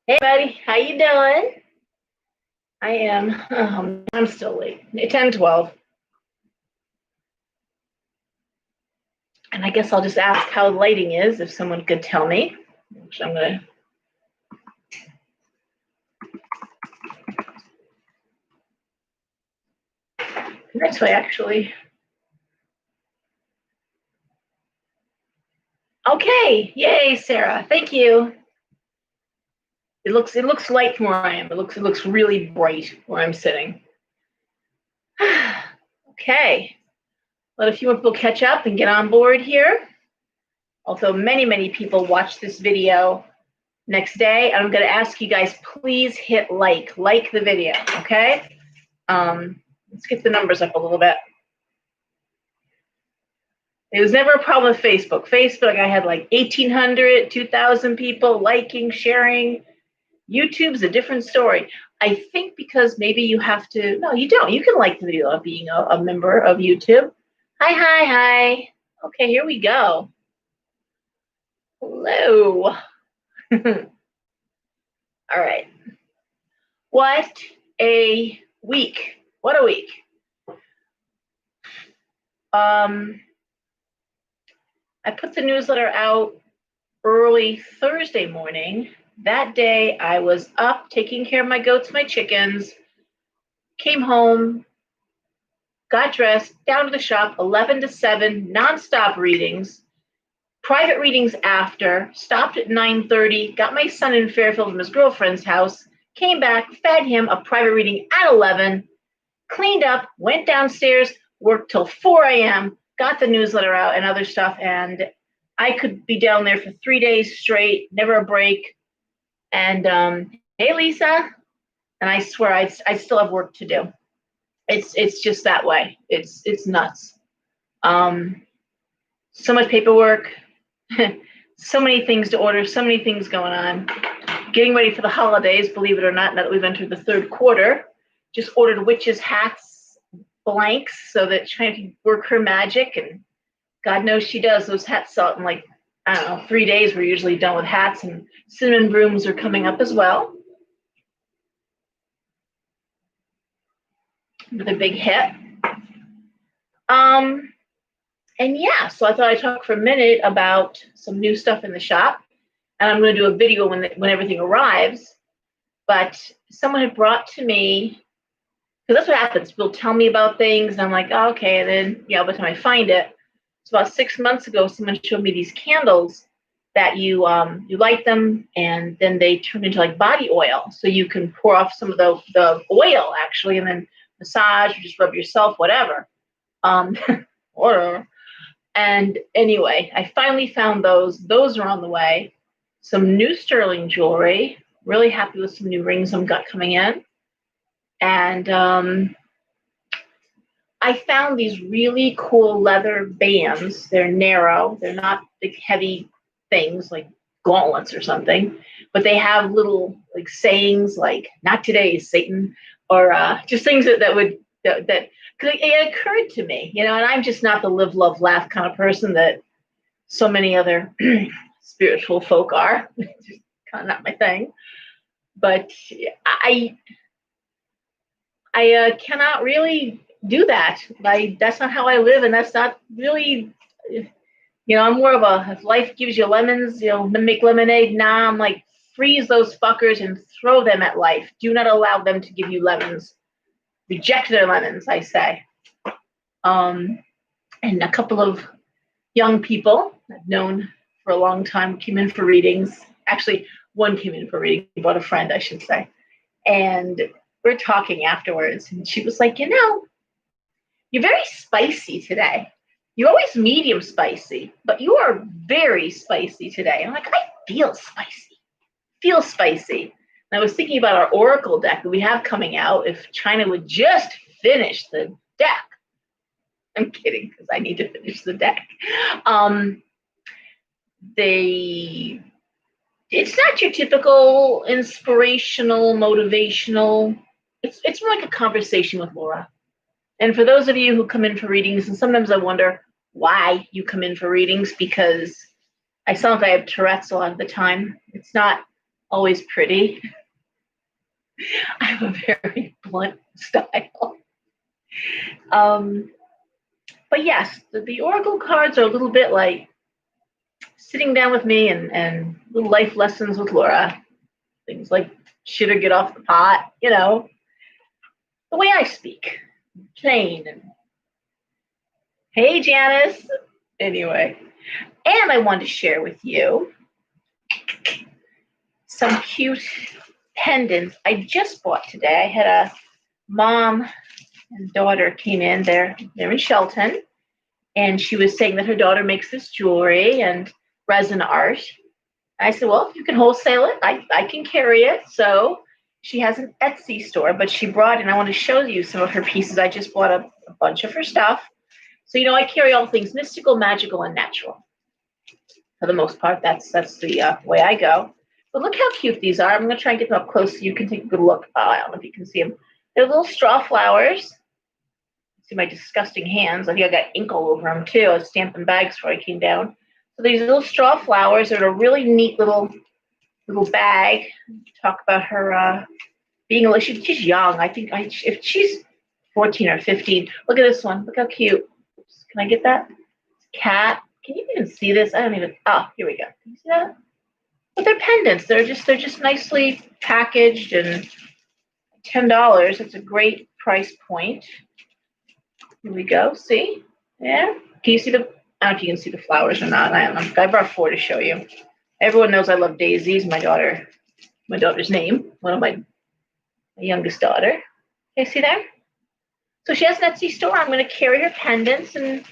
Hey, buddy, how you doing? I'm still late. 10:12. And I guess I'll just ask how the lighting is, if someone could tell me. Which I'm gonna. Next way, actually. Okay, yay, Sarah. Thank you. It looks light from where I am. It looks really bright where I'm sitting. Okay. Let a few more people catch up and get on board here. Also, many people watch this video next day. I'm going to ask you guys, please hit like the video, okay? Let's get the numbers up a little bit. It was never a problem with Facebook. Facebook, I had like 1,800, 2,000 people liking, sharing. YouTube's a different story. I think because maybe you have to, no, you don't. You can like the video of being a member of YouTube. Hi. Okay, here we go. Hello. All right. What a week. What a week. I put the newsletter out early Thursday morning. That day I was up taking care of my goats, my chickens, came home, got dressed, down to the shop, 11 to 7, nonstop readings, private readings after, stopped at 9:30, got my son in Fairfield from his girlfriend's house, came back, fed him a private reading at 11, cleaned up, went downstairs, worked till 4 a.m., got the newsletter out and other stuff, and I could be down there for 3 days straight, never a break. And hey, Lisa, and I swear I still have work to do. It's just that way. It's nuts. So much paperwork, so many things to order, so many things going on. Getting ready for the holidays, believe it or not, now that we've entered the third quarter. Just ordered witches' hats, blanks, so that trying to work her magic, and God knows she does. Those hats sell in like, I don't know, 3 days. We're usually done with hats, and cinnamon brooms are coming up as well. Another big hit. And yeah, so I thought I'd talk for a minute about some new stuff in the shop, and I'm going to do a video when everything arrives. But someone had brought to me, because that's what happens. People tell me about things, and I'm like, oh, okay. And then, by the time I find it, it's about 6 months ago, someone showed me these candles that you light them, and then they turn into like body oil. So you can pour off some of the oil actually, and then massage or just rub yourself, whatever. Whatever. And anyway, I finally found those. Those are on the way. Some new sterling jewelry. Really happy with some new rings I've got coming in. And I found these really cool leather bands. They're narrow. They're not big, heavy things like gauntlets or something. But they have little like sayings like "Not today, Satan," or just things that because it occurred to me, and I'm just not the live, love, laugh kind of person that so many other spiritual folk are. It's just kind of not my thing. But I cannot really do that. That's not how I live, and that's not really. I'm more of a, if life gives you lemons, make lemonade. Nah, I'm like, freeze those fuckers and throw them at life. Do not allow them to give you lemons. Reject their lemons, I say. And a couple of young people I've known for a long time came in for readings. Actually, one came in for reading, brought a friend, I should say. And we're talking afterwards, and she was like, you're very spicy today. You're always medium spicy, but you are very spicy today. I'm like, I feel spicy. And I was thinking about our Oracle deck that we have coming out. If China would just finish the deck. I'm kidding, because I need to finish the deck. It's not your typical inspirational, motivational. It's more like a conversation with Laura. And for those of you who come in for readings, and sometimes I wonder why you come in for readings, because I sound like I have Tourette's a lot of the time. It's not always pretty. I have a very blunt style. But yes, the oracle cards are a little bit like sitting down with me and little life lessons with Laura. Things like shit or get off the pot, the way I speak, plain. And hey, Janice. Anyway, and I wanted to share with you some cute pendants I just bought today. I had a mom and daughter came in. They're in Shelton, and she was saying that her daughter makes this jewelry and resin art. I said, well, if you can wholesale it, I can carry it. So she has an Etsy store, but she brought in, I want to show you some of her pieces. I just bought a bunch of her stuff. So, I carry all things mystical, magical, and natural. For the most part, that's the way I go. But look how cute these are. I'm going to try and get them up close so you can take a good look. Oh, I don't know if you can see them. They're little straw flowers. See my disgusting hands. I think I got ink all over them too. I was stamping bags before I came down. So these little straw flowers are in a really neat little bag. Talk about her being she's young. I think if she's 14 or 15. Look at this one. Look how cute. Can I get that? Cat. Can you even see this? I don't even. Oh, here we go. Can you see that? But they're pendants. They're just nicely packaged and $10. That's a great price point. Here we go. See? Yeah. Can you see the? I don't know if you can see the flowers or not. I don't know. I brought 4 to show you. Everyone knows I love daisies. My daughter's name. One of my youngest daughter. Can you see there? So she has an Etsy store. I'm going to carry her pendants, and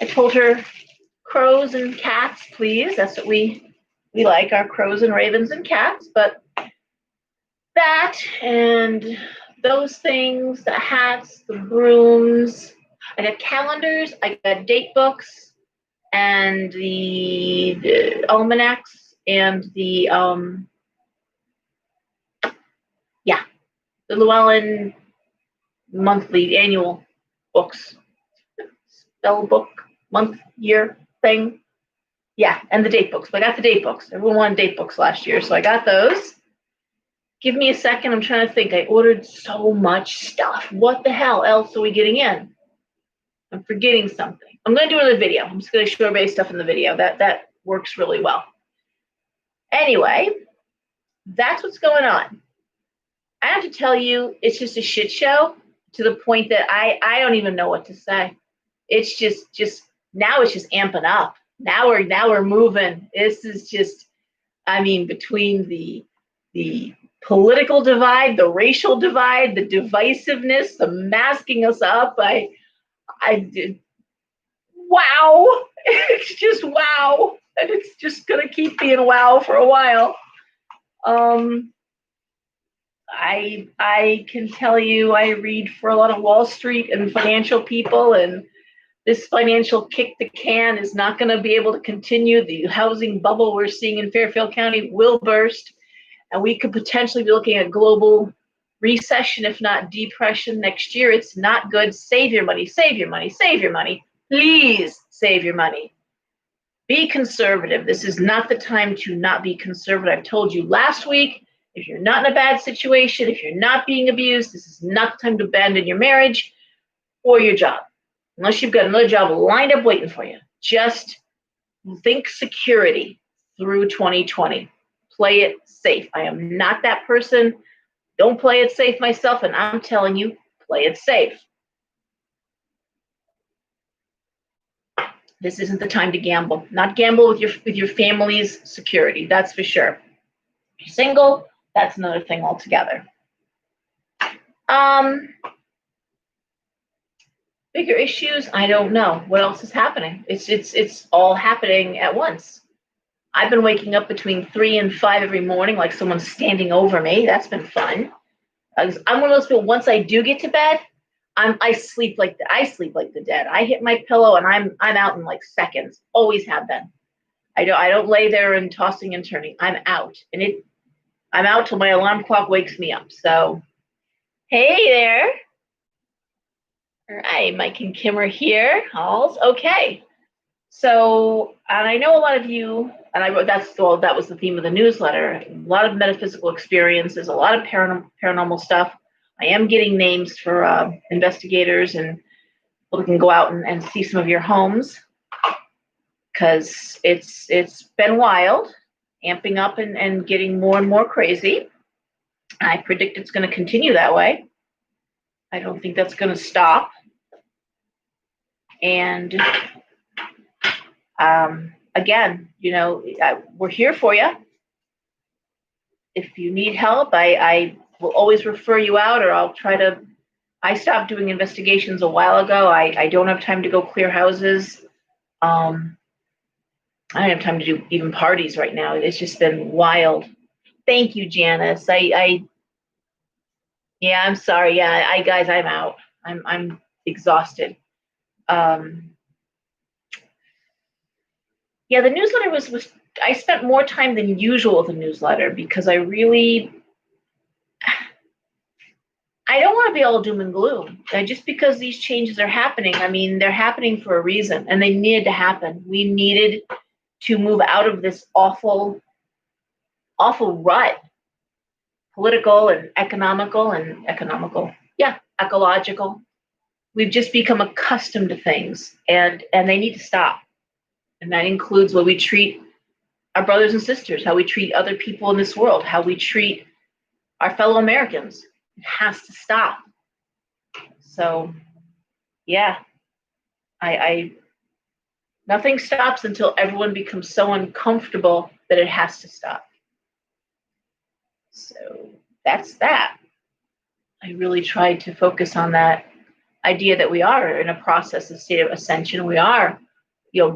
I told her crows and cats, please. That's what we like, our crows and ravens and cats. But that and those things, the hats, the brooms. I got calendars. I got date books and the almanacs and the Llewellyn monthly annual books, spell book, month, year thing. Yeah, and the date books. But I got the date books. Everyone wanted date books last year, so I got those. Give me a second. I'm trying to think. I ordered so much stuff. What the hell else are we getting in? I'm forgetting something. I'm going to do another video. I'm just going to show everybody stuff in the video. That works really well. Anyway, that's what's going on. I have to tell you, it's just a shit show to the point that I don't even know what to say. It's just now it's just amping up. Now we're moving. This is just, I mean, between the political divide, the racial divide, the divisiveness, the masking us up. I did. Wow. It's just wow. And it's just gonna keep being wow for a while. I can tell you I read for a lot of Wall Street and financial people, and this financial kick the can is not going to be able to continue. The housing bubble we're seeing in Fairfield County will burst, and we could potentially be looking at global recession, if not depression, next year. It's not good. Save your money, save your money, save your money. Please save your money. Be conservative. This is not the time to not be conservative. I've told you last week, if you're not in a bad situation, if you're not being abused, this is not the time to abandon your marriage or your job. Unless you've got another job lined up waiting for you. Just think security through 2020. Play it safe. I am not that person. Don't play it safe myself, and I'm telling you, play it safe. This isn't the time to gamble. Not gamble with your family's security, that's for sure. If you're single, that's another thing altogether. Bigger issues, I don't know. What else is happening? It's all happening at once. I've been waking up between 3 and 5 every morning like someone's standing over me. That's been fun. I'm one of those people, once I do get to bed, I sleep like the dead. I hit my pillow and I'm out in like seconds. Always have been. I don't lay there and tossing and turning. I'm out. And I'm out till my alarm clock wakes me up. So hey there. All right, Mike and Kim are here. All's okay. So, and I know a lot of you and I wrote that was the theme of the newsletter. A lot of metaphysical experiences, a lot of paranormal stuff. I am getting names for investigators and people who can go out and see some of your homes, because it's been wild, amping up and getting more and more crazy. I predict it's going to continue that way. I don't think that's going to stop. And again, we're here for you. If you need help, I will always refer you out, or I'll try to. I stopped doing investigations a while ago. I don't have time to go clear houses. I don't have time to do even parties right now. It's just been wild. Thank you, Janice. Yeah, I'm sorry. Yeah, guys, I'm out. I'm exhausted. Yeah, the newsletter was I spent more time than usual with the newsletter because I don't want to be all doom and gloom. Just because these changes are happening, I mean, they're happening for a reason, and they needed to happen. We needed to move out of this awful, awful rut, political and economical. Yeah, ecological. We've just become accustomed to things, and they need to stop. And that includes what we treat our brothers and sisters, how we treat other people in this world, how we treat our fellow Americans. It has to stop. So, yeah, I nothing stops until everyone becomes so uncomfortable that it has to stop. So that's that. I really tried to focus on that idea that we are in a process, a state of ascension. We are,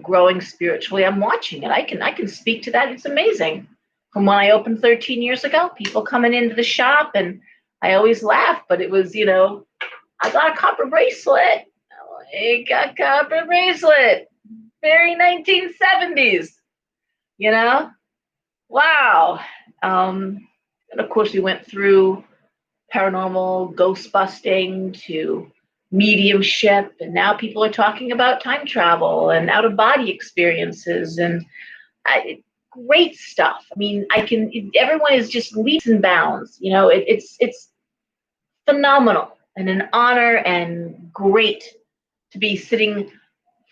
growing spiritually. I'm watching it. I can speak to that. It's amazing. From when I opened 13 years ago, people coming into the shop, and I always laugh, but it was, I got a copper bracelet. I got a copper bracelet. Very 1970s, Wow. And of course, we went through paranormal, ghost busting to mediumship, and now people are talking about time travel and out of body experiences and great stuff. I mean, everyone is just leaps and bounds. It's phenomenal and an honor and great to be sitting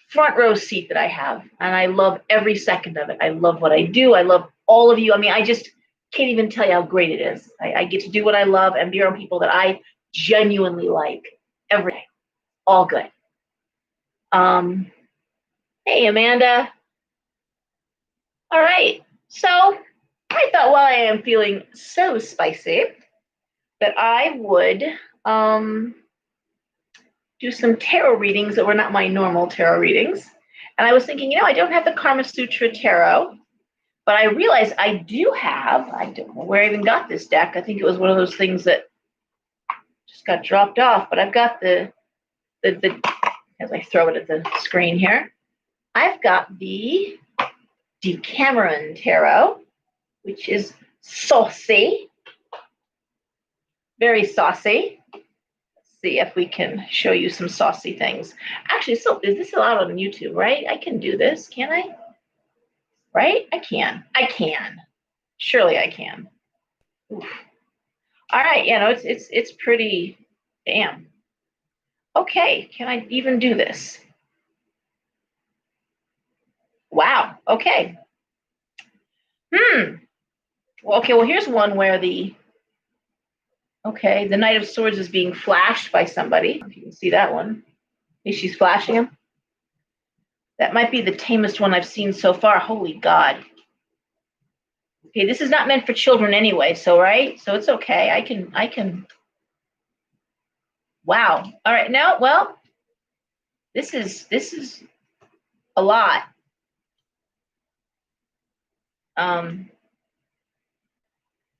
front row seat that I have, and I love every second of it. I love what I do. I love all of you. I mean, I just can't even tell you how great it is. I get to do what I love and be around people that I genuinely like every day. All good. Hey, Amanda. All right. So I thought, while I am feeling so spicy, that I would do some tarot readings that were not my normal tarot readings. And I was thinking, I don't have the Karma Sutra Tarot, but I realized I do have, I don't know where I even got this deck. I think it was one of those things that just got dropped off, but I've got the as I throw it at the screen here, I've got the Decameron Tarot, which is saucy, very saucy. Let's see if we can show you some saucy things. Actually, so is this allowed on YouTube, right? I can do this, can I? Right? I can. Surely I can. Oof. All right, it's pretty, damn. Okay, can I even do this? Wow, okay. Well, okay, well, here's one where the Knight of Swords is being flashed by somebody. If you can see that one. She's flashing him. That might be the tamest one I've seen so far. Holy God. Okay, this is not meant for children anyway, so right? So it's okay. I can. Wow. All right, now, well, this is a lot.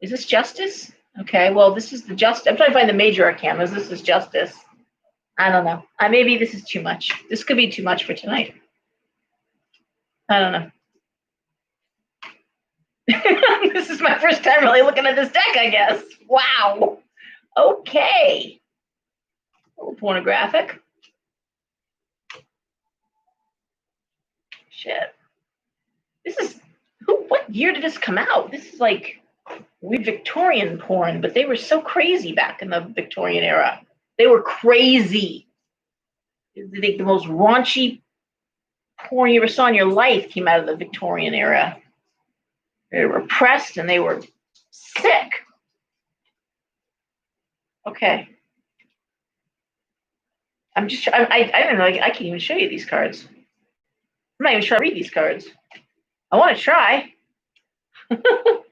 Is this Justice? Okay, well, this is the Justice. I'm trying to find the major arcanas. This is Justice. I don't know. Maybe this is too much. This could be too much for tonight. I don't know. This is my first time really looking at this deck, I guess. Wow. Okay. A little pornographic. Shit. This is, who what year did this come out? This is like weird Victorian porn, but they were so crazy back in the Victorian era. They were crazy. The most raunchy porn you ever saw in your life came out of the Victorian era. They were repressed and they were sick. Okay. I don't know. I can't even show you these cards. I'm not even sure I read these cards. I want to try. The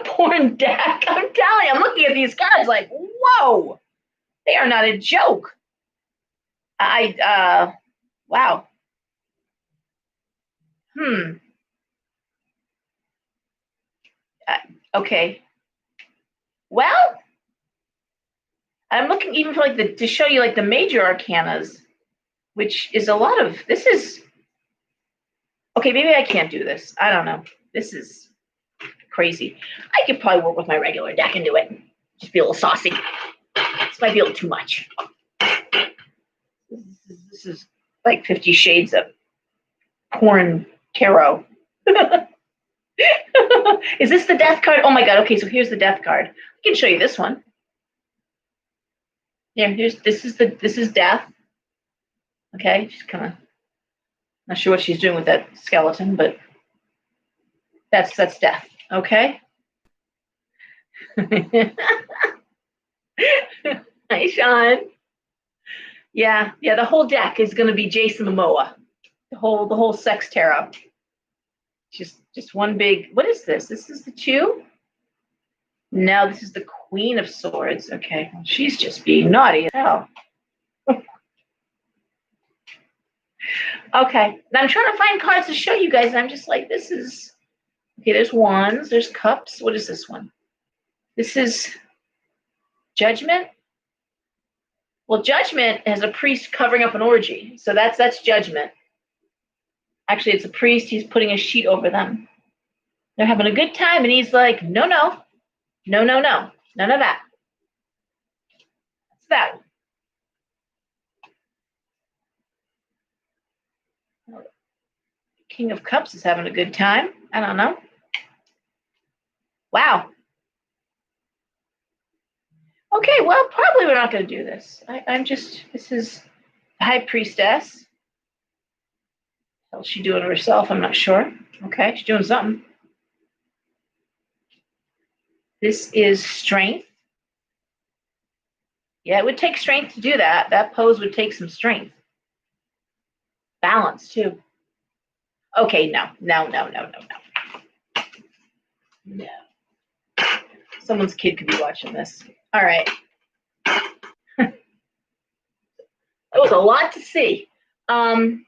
porn deck. I'm telling you, I'm looking at these cards like, whoa, they are not a joke. Wow. Okay. Well, I'm looking even for like to show you like the major arcanas, which is a lot of, this is, okay, maybe I can't do this. I don't know. This is crazy. I could probably work with my regular deck and do it. Just be a little saucy. This might be a little too much. This is like 50 Shades of porn tarot. Is this the death card? Oh my God. Okay, so here's the death card. I can show you this one. Yeah, this is death. Okay, she's kind of not sure what she's doing with that skeleton, but that's death. Okay. Hi, Sean. Yeah, the whole deck is going to be Jason Momoa. The whole sex tarot. Just one big. What is this? This is the 2. No, this is the Queen of Swords. Okay, well, she's just being naughty as hell. Okay, now I'm trying to find cards to show you guys, and I'm just like, this is okay. There's wands. There's cups. What is this one? This is Judgment. Well, Judgment has a priest covering up an orgy, so that's Judgment. Actually, it's a priest. He's putting a sheet over them. They're having a good time, and he's like, no, none of that. That's that. King of Cups is having a good time. I don't know. Wow. Okay, well, probably we're not going to do this. This is High Priestess. What's she doing to herself? I'm not sure. Okay, she's doing something. This is Strength. Yeah, it would take strength to do that. That pose would take some strength. Balance, too. Okay, no. Someone's kid could be watching this. All right. That was a lot to see. Can't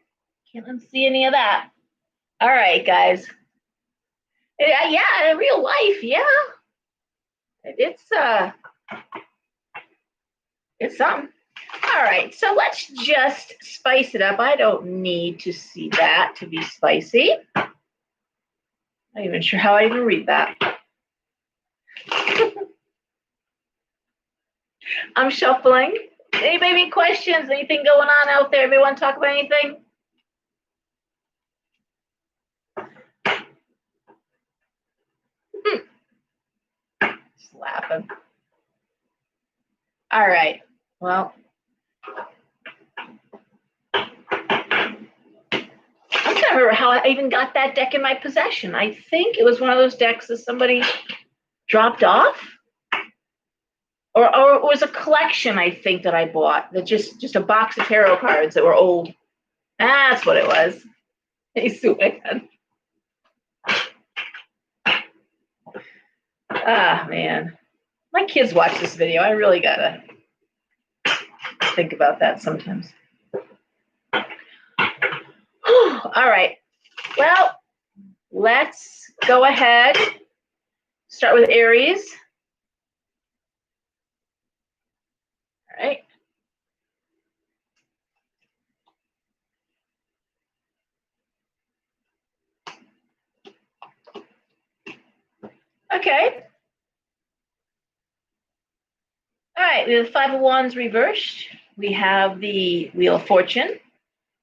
unsee any of that. All right, guys. Yeah, in real life, yeah. It's something. All right, so let's just spice it up. I don't need to see that to be spicy. I'm not even sure how I even read that. I'm shuffling. Anybody have questions? Anything going on out there? Anybody want to talk about anything? Just laughing. All right. Well, I'm trying to remember how I even got that deck in my possession. I think it was one of those decks that somebody dropped off. Or it was a collection, I think, that I bought. That just a box of tarot cards that were old. That's what it was. Hey, Sue, ah, man. My kids watch this video. I really gotta think about that sometimes. All right. Well, let's go ahead. Start with Aries. All right. Okay. All right, we have the 5 of Wands reversed. We have the Wheel of Fortune,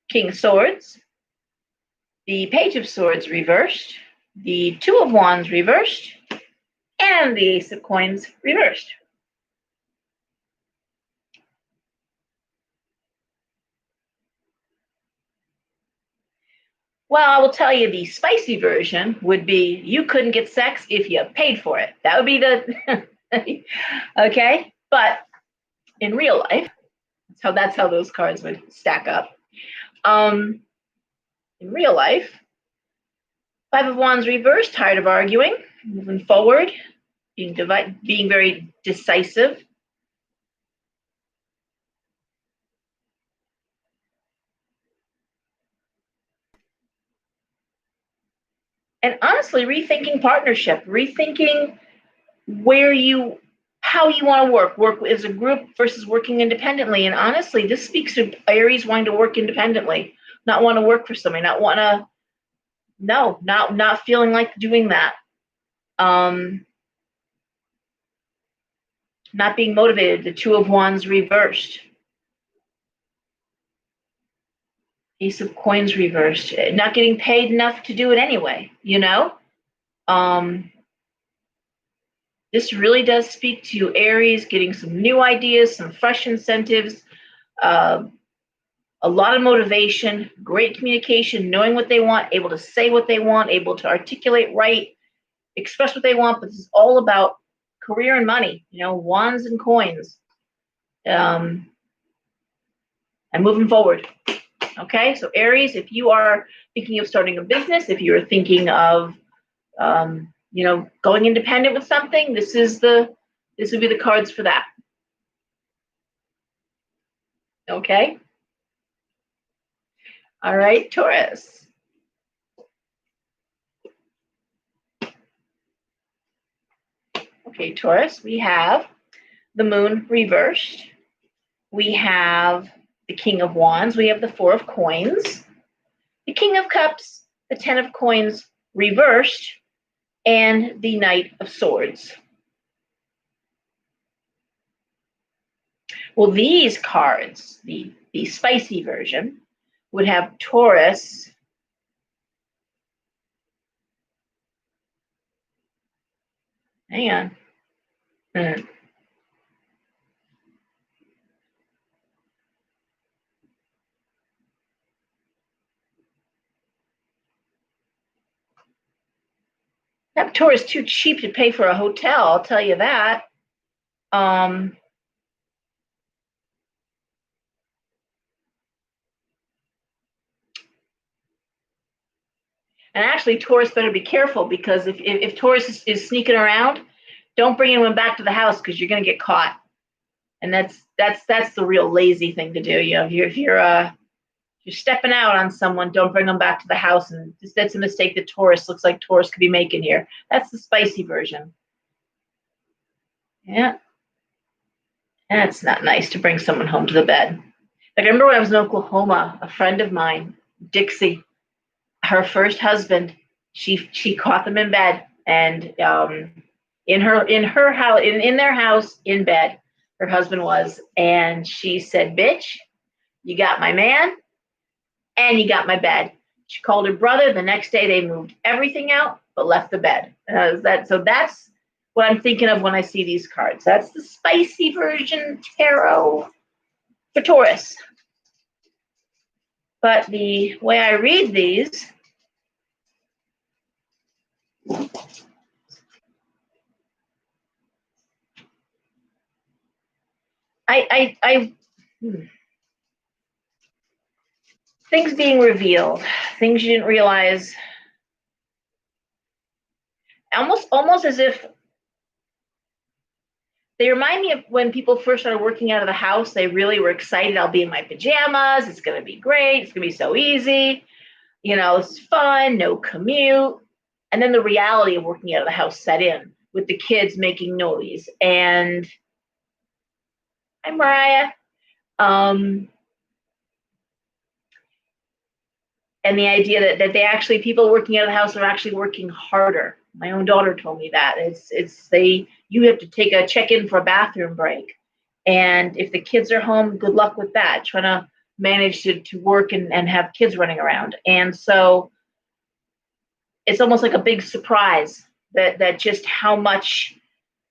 King of Swords, the Page of Swords reversed, the Two of Wands reversed, and the Ace of Coins reversed. Well, I will tell you the spicy version would be you couldn't get sex if you paid for it. That would be the okay. But in real life, that's how those cards would stack up. In real life, Five of Wands reversed, tired of arguing, moving forward, being very decisive. And honestly, rethinking partnership, rethinking how you want to work as a group versus working independently. And honestly, this speaks to Aries wanting to work independently, not want to work for somebody, not feeling like doing that. Not being motivated. The Two of Wands reversed. Ace of Coins reversed. Not getting paid enough to do it anyway, This really does speak to Aries getting some new ideas, some fresh incentives, a lot of motivation, great communication, knowing what they want, able to say what they want, able to articulate right, express what they want. But this is all about career and money, wands and coins, and moving forward. Okay, so Aries, if you are thinking of starting a business, if you're thinking of going independent with something, this would be the cards for that. Okay. All right, Taurus. Okay, Taurus, we have the Moon reversed. We have the King of Wands. We have the Four of Coins, the King of Cups, the Ten of Coins reversed, and the Knight of Swords. Well, these cards, the spicy version, would have Taurus hang on. That tour is too cheap to pay for a hotel, I'll tell you that. And actually, Taurus better be careful, because if Taurus is sneaking around, don't bring anyone back to the house, because you're going to get caught. And that's the real lazy thing to do. If you're stepping out on someone, don't bring them back to the house. And that's a mistake that Taurus looks like Taurus could be making here. That's the spicy version. Yeah. And it's not nice to bring someone home to the bed. Like, I remember when I was in Oklahoma, a friend of mine, Dixie, her first husband, she caught them in bed, and in her house, in their house, in bed, her husband was, and she said, "Bitch, you got my man, and you got my bed." She called her brother. The next day, they moved everything out, but left the bed. So that's what I'm thinking of when I see these cards. That's the spicy version tarot for Taurus. But the way I read these, things being revealed, things you didn't realize, almost as if they remind me of when people first started working out of the house. They really were excited. I'll be in my pajamas. It's going to be great. It's going to be so easy. It's fun, no commute. And then the reality of working out of the house set in, with the kids making noise. And hi, Mariah. And the idea that people working out of the house are actually working harder. My own daughter told me that you have to check in for a bathroom break, and if the kids are home, good luck with that, trying to manage to work and have kids running around. And so it's almost like a big surprise that just how much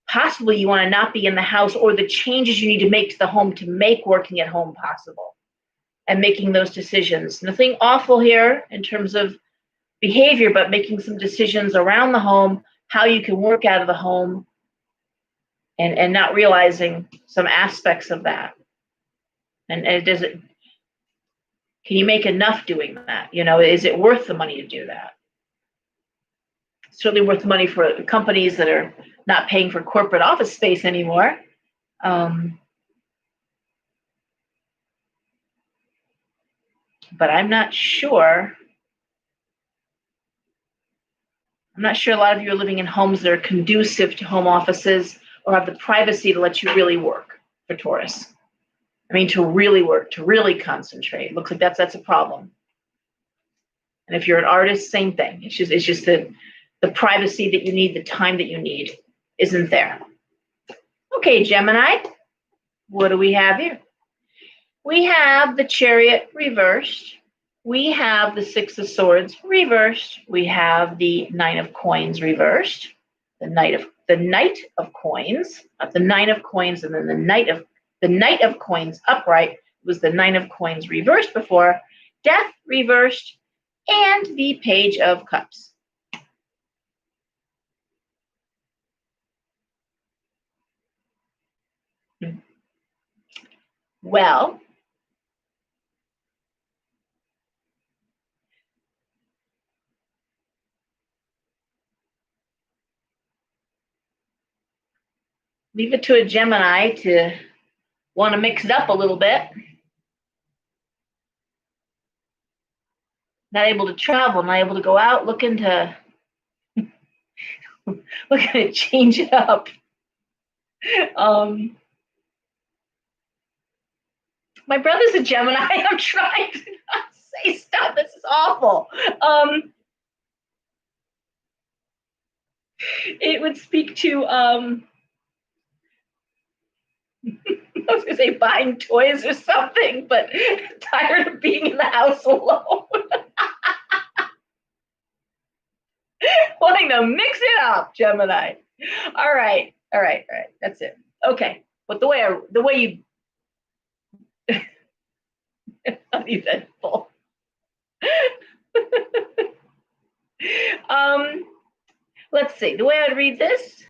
possibly you want to not be in the house, or the changes you need to make to the home to make working at home possible, and making those decisions. Nothing awful here in terms of behavior, but making some decisions around the home, how you can work out of the home, and not realizing some aspects of that. And does it, can you make enough doing that? You know, is it worth the money to do that? Certainly worth the money for companies that are not paying for corporate office space anymore. But I'm not sure. I'm not sure a lot of you are living in homes that are conducive to home offices or have the privacy to let you really work for Taurus. I mean, to really work, to really concentrate. Looks like that's a problem. And if you're an artist, same thing. It's just the privacy that you need, the time that you need isn't there. Okay, Gemini, what do we have here? We have the Chariot reversed. We have the Six of Swords reversed. We have the Nine of Coins reversed. The Knight of Coins, not the Nine of Coins, and then the Knight of Coins upright was the Nine of Coins reversed before. Death reversed, and the Page of Cups. Well, leave it to a Gemini to want to mix it up a little bit. Not able to travel, not able to go out, looking to change it up. My brother's a Gemini. I'm trying to not say stuff. This is awful. It would speak to I was gonna say buying toys or something, but tired of being in the house alone. Wanting to mix it up, Gemini. All right. That's it. Okay. But the way you uneventful. Let's see. The way I'd read this,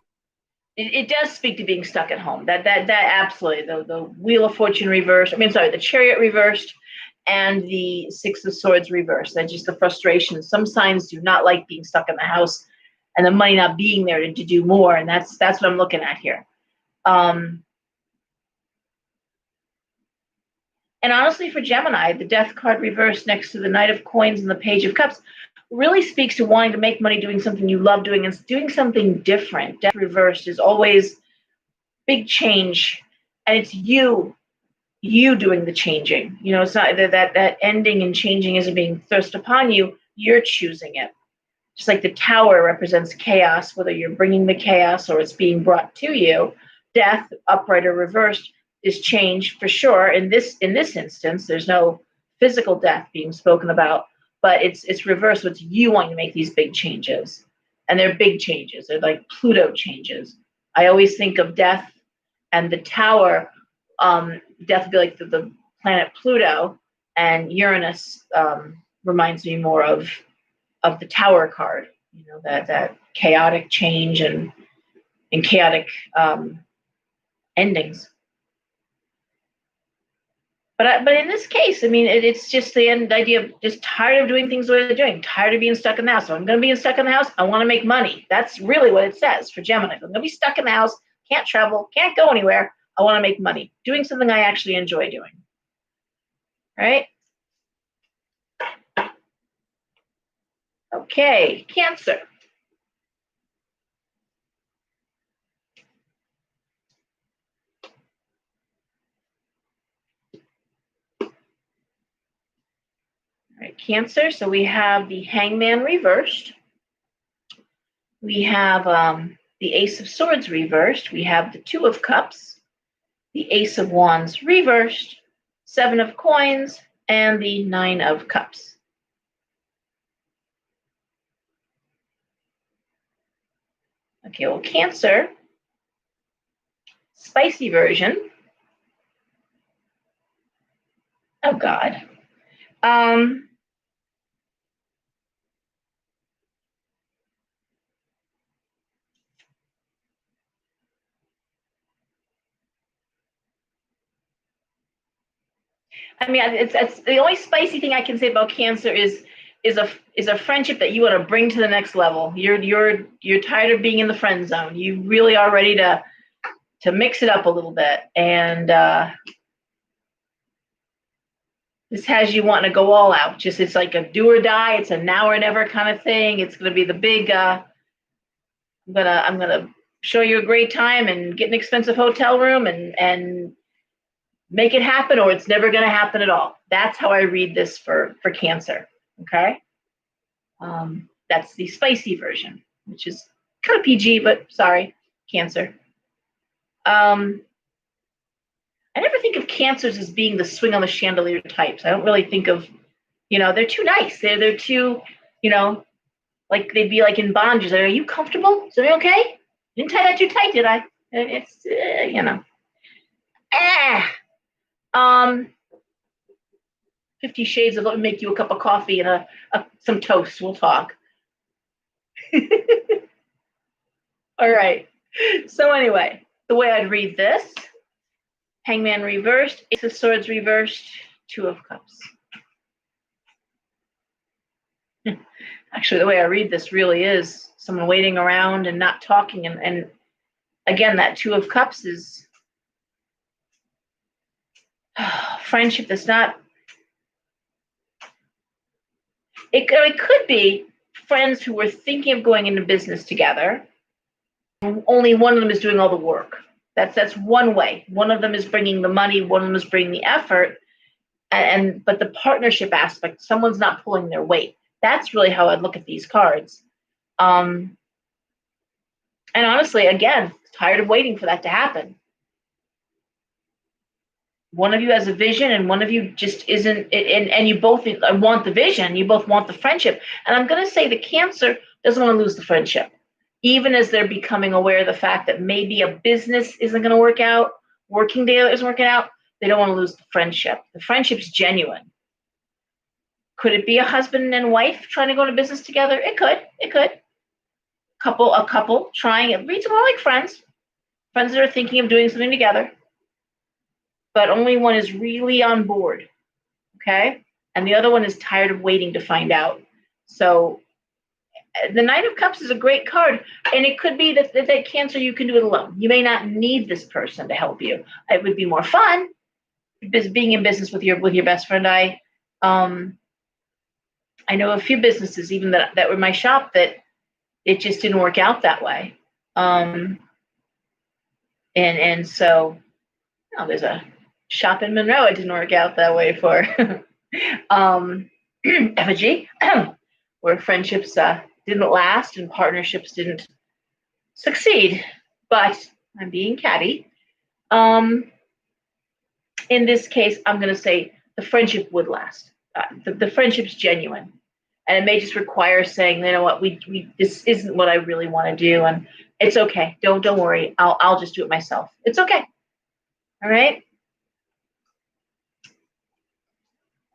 it does speak to being stuck at home. That absolutely. The Wheel of Fortune reversed. The Chariot reversed, and the Six of Swords reversed. That's just the frustration. Some signs do not like being stuck in the house, and the money not being there to do more. And that's what I'm looking at here. And honestly, for Gemini, the Death card reversed next to the Knight of Coins and the Page of Cups really speaks to wanting to make money doing something you love doing and doing something different. Death reversed is always big change, and it's you doing the changing. You know, it's not that ending and changing isn't being thrust upon you. You're choosing it. Just like the Tower represents chaos, whether you're bringing the chaos or it's being brought to you. Death, upright or reversed, is change for sure. In this instance, there's no physical death being spoken about, but it's reversed. So it's you wanting to make these big changes, and they're big changes. They're like Pluto changes. I always think of death and the Tower. Death would be like the planet Pluto, and Uranus reminds me more of the Tower card. You know, that chaotic change and chaotic endings. But in this case, I mean, it's just the idea of just tired of doing things the way they're doing, tired of being stuck in the house. So I'm going to be stuck in the house. I want to make money. That's really what it says for Gemini. I'm going to be stuck in the house, can't travel, can't go anywhere. I want to make money, doing something I actually enjoy doing. Right? Okay, Cancer. All right, Cancer. So we have the Hangman reversed. We have the Ace of Swords reversed. We have the Two of Cups, the Ace of Wands reversed, Seven of Coins, and the Nine of Cups. Okay, well, Cancer, spicy version. Oh, God. I mean, it's the only spicy thing I can say about Cancer is a friendship that you want to bring to the next level. You're tired of being in the friend zone. You really are ready to mix it up a little bit, and this has you wanting to go all out. Just it's like a do or die. It's a now or never kind of thing. It's going to be the big. I'm gonna show you a great time and get an expensive hotel room and make it happen, or it's never going to happen at all. That's how I read this for Cancer. Okay. That's the spicy version, which is kind of PG, but sorry, Cancer. I never think of Cancers as being the swing on the chandelier types. I don't really think of, they're too nice. They're too, like they'd be like in bondage. Are you comfortable? Is everything okay? Didn't tie that too tight, did I? It's, Ah. 50 Shades of Let Me Make You a Cup of Coffee and some toast. We'll talk. All right. So anyway, the way I'd read this, Hangman reversed, Ace of Swords reversed, Two of Cups. Actually, the way I read this really is someone waiting around and not talking. And again, that Two of Cups is friendship that's not, it could be friends who were thinking of going into business together. Only one of them is doing all the work. That's one way. One of them is bringing the money, one of them is bringing the effort, but the partnership aspect, someone's not pulling their weight. That's really how I'd look at these cards. And honestly, again, tired of waiting for that to happen. One of you has a vision and one of you just isn't, and you both want the vision, you both want the friendship. And I'm going to say the Cancer doesn't want to lose the friendship. Even as they're becoming aware of the fact that maybe a business isn't going to work out, working together isn't working out, they don't want to lose the friendship. The friendship's genuine. Could it be a husband and wife trying to go into business together? It could. A couple trying. It reads more like friends that are thinking of doing something together. But only one is really on board, okay? And the other one is tired of waiting to find out. So the Knight of Cups is a great card, and it could be that Cancer, you can do it alone. You may not need this person to help you. It would be more fun being in business with your best friend. I know a few businesses even that were my shop that it just didn't work out that way. And so there's a shop in Monroe it didn't work out that way for. Effigy, where friendships didn't last and partnerships didn't succeed. But I'm being catty. In this case, I'm going to say the friendship would last. The friendship's genuine, and it may just require saying, you know what, we this isn't what I really want to do, and it's okay. Don't worry. I'll just do it myself. It's okay. All right.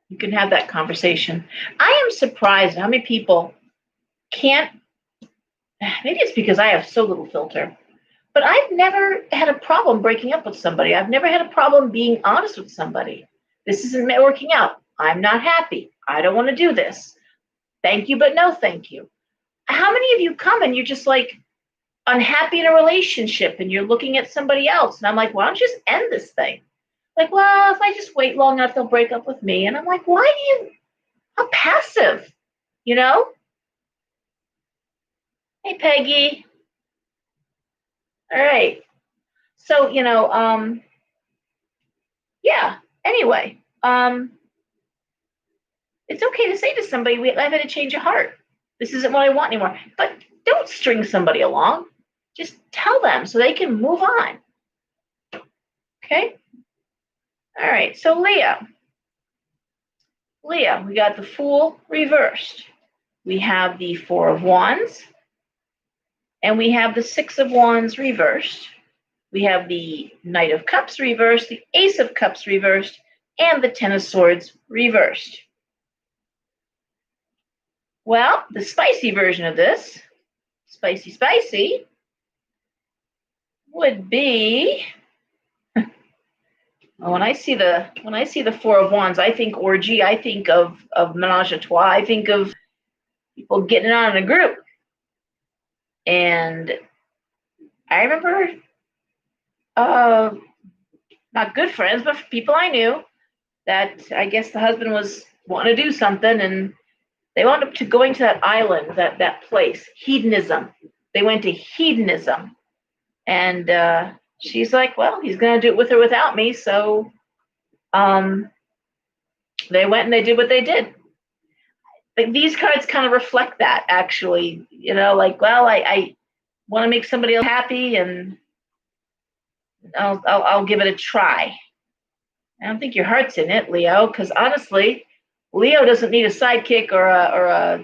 You can have that conversation. I am surprised how many people can't. Maybe it's because I have so little filter, but I've never had a problem breaking up with somebody. I've never had a problem being honest with somebody. This isn't working out. I'm not happy. I don't want to do this. Thank you, but no thank you. How many of you come and you're just like unhappy in a relationship and you're looking at somebody else? And I'm like, why don't you just end this thing? Like, well, if I just wait long enough, they'll break up with me. And I'm like, why do you, how passive, you know? Hey, Peggy. All right. So, yeah, anyway, it's okay to say to somebody, I've had a change of heart. This isn't what I want anymore. But don't string somebody along. Just tell them so they can move on. Okay? All right, so Leo, we got the Fool reversed. We have the Four of Wands. And we have the Six of Wands reversed. We have the Knight of Cups reversed, the Ace of Cups reversed, and the Ten of Swords reversed. Well, the spicy version of this, spicy, would be, when I see the Four of Wands, I think orgy, I think of menage a trois, I think of people getting on in a group. And I remember, not good friends, but people I knew that I guess the husband was wanting to do something, and they wound up to going to that island, that place, hedonism. They went to hedonism, and she's like, well, he's going to do it with or without me, so they went and they did what they did. Like, these cards kind of reflect that, actually. Like, well, I want to make somebody else happy, and I'll give it a try. I don't think your heart's in it, Leo, because honestly, Leo doesn't need a sidekick or a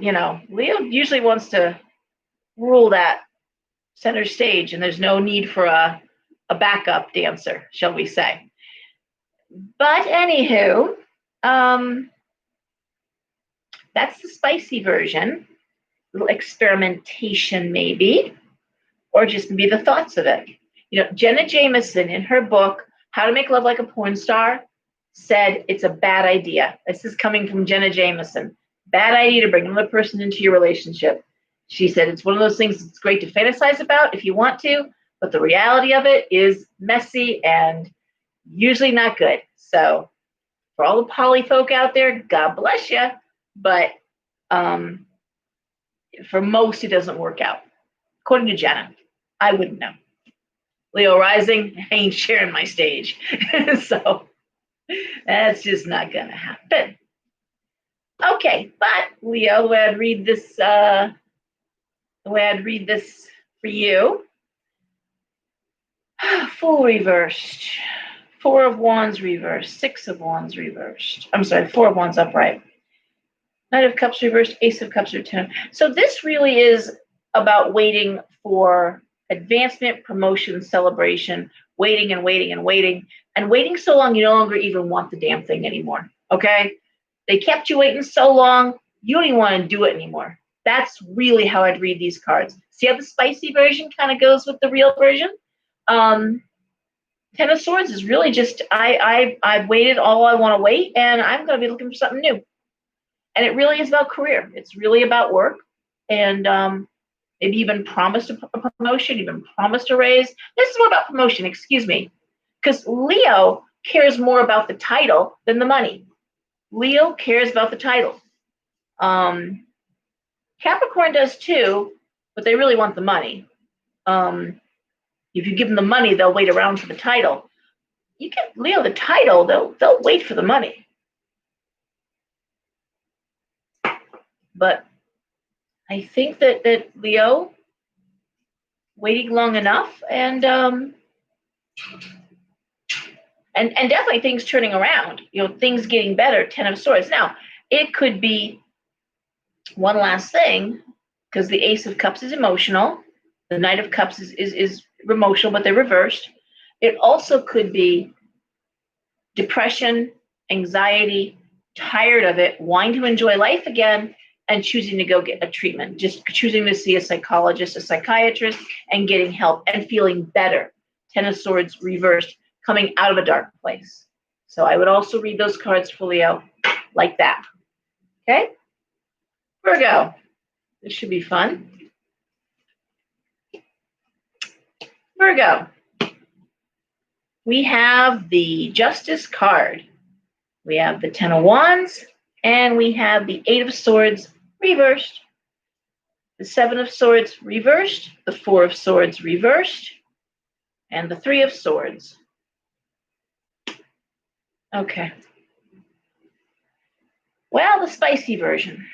Leo usually wants to rule that center stage, and there's no need for a backup dancer, shall we say. But anywho, that's the spicy version. A little experimentation, maybe, or just maybe the thoughts of it. Jenna Jameson, in her book, How to Make Love Like a Porn Star, said it's a bad idea. This is coming from Jenna Jameson. Bad idea to bring another person into your relationship. She said it's one of those things that's great to fantasize about if you want to, but the reality of it is messy and usually not good. So for all the poly folk out there, God bless you. But for most, it doesn't work out. According to Jenna, I wouldn't know. Leo rising, I ain't sharing my stage. So that's just not going to happen. Okay, but Leo, the way I'd read this for you, Fool reversed, Four of Wands reversed, Six of Wands reversed. I'm sorry, Four of Wands upright. Knight of Cups reversed, Ace of Cups returned. So this really is about waiting for advancement, promotion, celebration, waiting and waiting and waiting, and waiting so long you no longer even want the damn thing anymore, okay? They kept you waiting so long, you don't even want to do it anymore. That's really how I'd read these cards. See how the spicy version kind of goes with the real version? Ten of Swords is really just, I've waited all I want to wait, and I'm going to be looking for something new. And it really is about career. It's really about work, and maybe you've been promised a promotion, you've been promised a raise. This is more about promotion, excuse me, because Leo cares more about the title than the money. Leo cares about the title. Capricorn does too, but they really want the money. If you give them the money, they'll wait around for the title. You give Leo the title, they'll wait for the money. But I think that Leo waiting long enough, and definitely things turning around, things getting better. Ten of Swords. Now, it could be one last thing, because the Ace of Cups is emotional. The Knight of Cups is emotional, but they're reversed. It also could be depression, anxiety, tired of it, wanting to enjoy life again, and choosing to go get a treatment, just choosing to see a psychologist, a psychiatrist, and getting help and feeling better. Ten of Swords reversed, coming out of a dark place. So I would also read those cards for Leo like that. Okay? Virgo. This should be fun. Virgo. We have the Justice card. We have the Ten of Wands, and we have the Eight of Swords reversed, the Seven of Swords reversed, the Four of Swords reversed, and the Three of Swords. Okay. Well, the spicy version.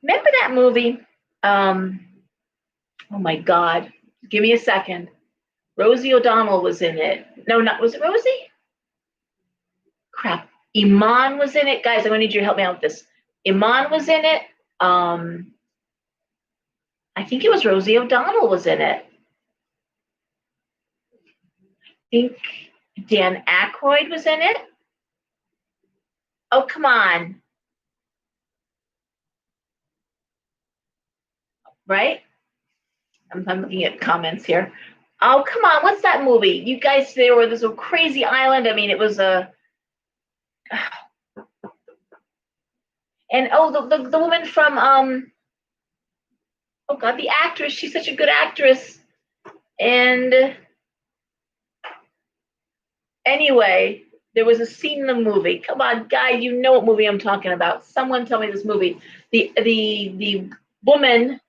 Remember that movie? Oh my God. Give me a second. Rosie O'Donnell was in it. No, not was it Rosie? Crap. Iman was in it. Guys, I'm gonna need you to help me out with this. Iman was in it. I think it was Rosie O'Donnell was in it. I think Dan Aykroyd was in it. Oh, come on. Right? I'm looking at comments here. Oh, come on. What's that movie? You guys, there were this crazy island. I mean, it was a. And oh, the woman from oh God, the actress. She's such a good actress. And anyway, there was a scene in the movie. Come on, guy, you know what movie I'm talking about. Someone tell me this movie. The woman,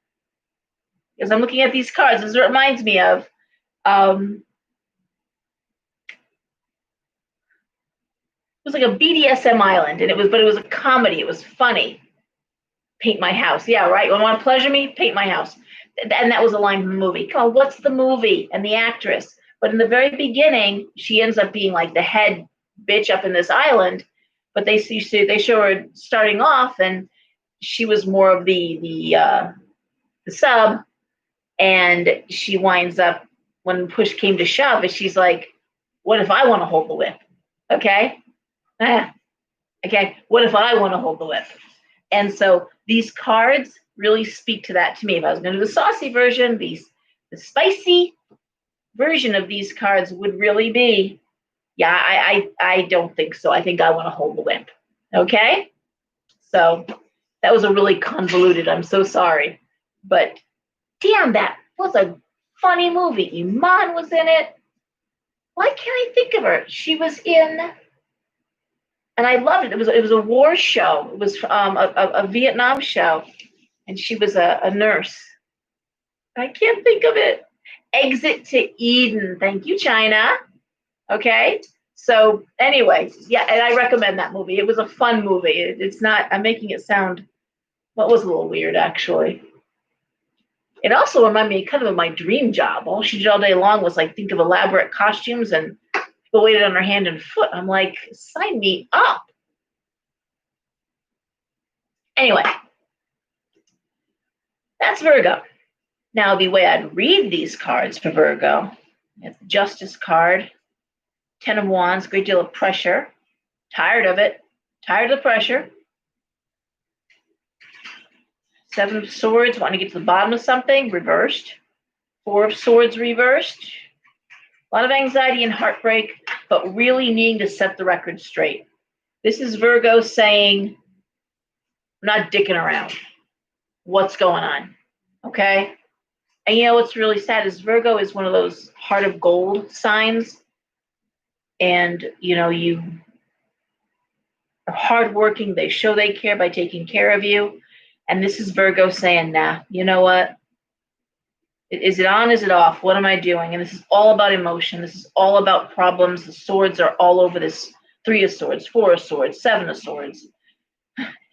because I'm looking at these cards, this reminds me of. It was like a BDSM island, and but it was a comedy. It was funny. Paint my house. Yeah, right. You want to pleasure me? Paint my house. And that was a line from the movie. Come on, what's the movie? And the actress. But in the very beginning, she ends up being like the head bitch up in this island. But they show her starting off, and she was more of the sub, and she winds up when push came to shove, and she's like, "What if I want to hold the whip?" Okay. Okay. What if I want to hold the whip? And so these cards really speak to that to me. If I was going to do the saucy version, the spicy version of these cards would really be, yeah, I don't think so. I think I want to hold the whip. Okay? So that was a really convoluted, I'm so sorry. But damn, that was a funny movie. Iman was in it. Why can't I think of her? She was in, and I loved it. It was a war show. It was a Vietnam show, and she was a nurse. I can't think of it. Exit to Eden. Thank you, China. Okay. So anyway, yeah, and I recommend that movie. It was a fun movie. It's not. I'm making it sound. Well, it was a little weird, actually. It also reminded me kind of my dream job. All she did all day long was like think of elaborate costumes and people waited on her hand and foot. I'm like, sign me up. Anyway, that's Virgo. Now, the way I'd read these cards for Virgo, it's the Justice card, Ten of Wands, great deal of pressure, tired of it, tired of the pressure. Seven of Swords, wanting to get to the bottom of something, reversed. Four of Swords, reversed. A lot of anxiety and heartbreak, but really needing to set the record straight. This is Virgo saying, I'm not dicking around. What's going on? Okay? And you know what's really sad is Virgo is one of those heart of gold signs. And, you know, you are hardworking. They show they care by taking care of you. And this is Virgo saying, nah, you know what? Is it on? Is it off? What am I doing? And this is all about emotion. This is all about problems. The swords are all over this. Three of Swords, Four of Swords, Seven of Swords,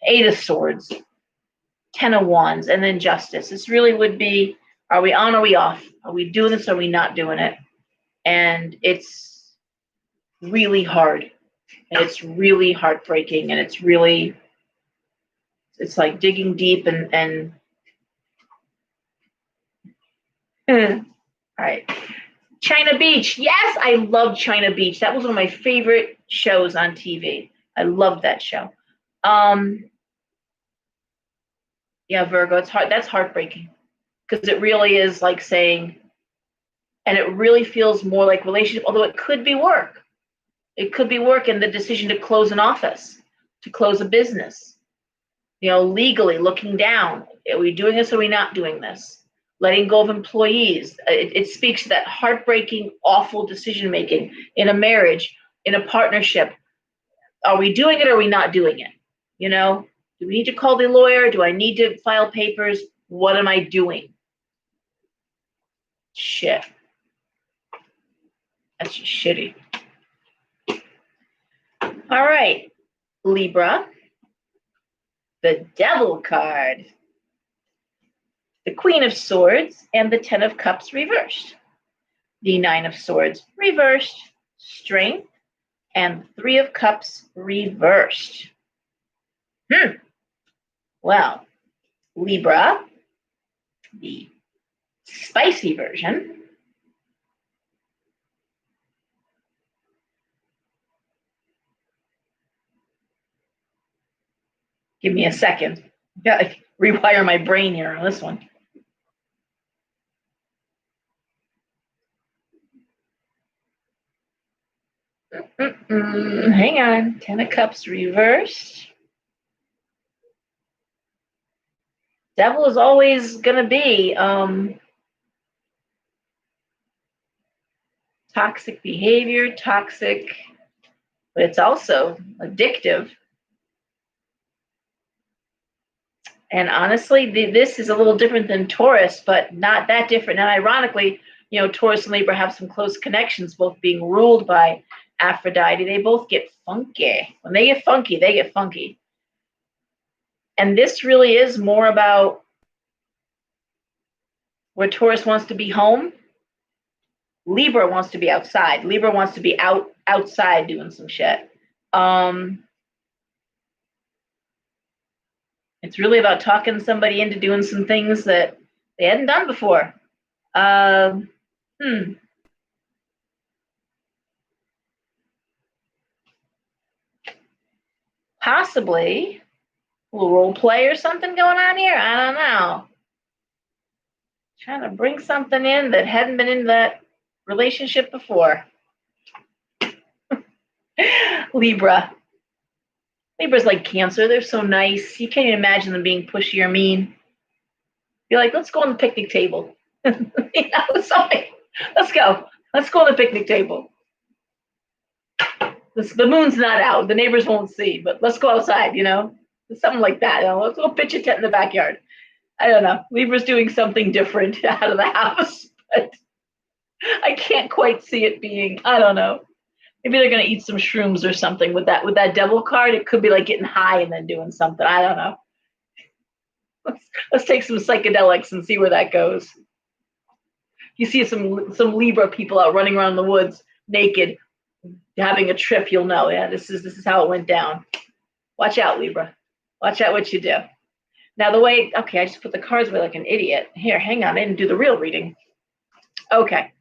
Eight of Swords, Ten of Wands, and then Justice. This really would be, are we on or are we off? Are we doing this or are we not doing it? And it's really hard. And it's really heartbreaking. And it's really, it's like digging deep and all right. China Beach. Yes, I love China Beach. That was one of my favorite shows on TV. I loved that show. Yeah, Virgo, it's hard. That's heartbreaking because it really is like saying, and it really feels more like relationship, although it could be work. It could be work in the decision to close an office, to close a business, you know, legally looking down. Are we doing this or are we not doing this? Letting go of employees. It speaks to that heartbreaking, awful decision making in a marriage, in a partnership. Are we doing it or are we not doing it? You know, do we need to call the lawyer? Do I need to file papers? What am I doing? Shit. That's just shitty. All right, Libra. The Devil card. the Queen of Swords, and the Ten of Cups reversed. The Nine of Swords reversed, Strength, and Three of Cups reversed. Well, Libra, the spicy version, give me a second. Gotta rewire my brain here on this one. Hang on. Ten of Cups reversed. Devil is always going to be toxic behavior, toxic, but it's also addictive. And honestly, this is a little different than Taurus, but not that different. And ironically, Taurus and Libra have some close connections, both being ruled by Aphrodite. They both get funky. When they get funky, they get funky. And this really is more about where Taurus wants to be home. Libra wants to be outside. Libra wants to be outside doing some shit. It's really about talking somebody into doing some things that they hadn't done before. Possibly a little role play or something going on here. I don't know. Trying to bring something in that hadn't been in that relationship before. Libra. Libra's like Cancer. They're so nice. You can't even imagine them being pushy or mean. You're like, let's go on the picnic table. Something. Let's go. Let's go on the picnic table. The moon's not out. The neighbors won't see, but let's go outside, Something like that. Let's go pitch a tent in the backyard. I don't know. Libra's doing something different out of the house, but I can't quite see it being, I don't know. Maybe they're going to eat some shrooms or something with that devil card. It could be like getting high and then doing something. I don't know. Let's take some psychedelics and see where that goes. You see some Libra people out running around the woods naked, having a trip, you'll know. Yeah, this is how it went down. Watch out, Libra. Watch out what you do. Now I just put the cards away like an idiot. Here, hang on, I didn't do the real reading. Okay.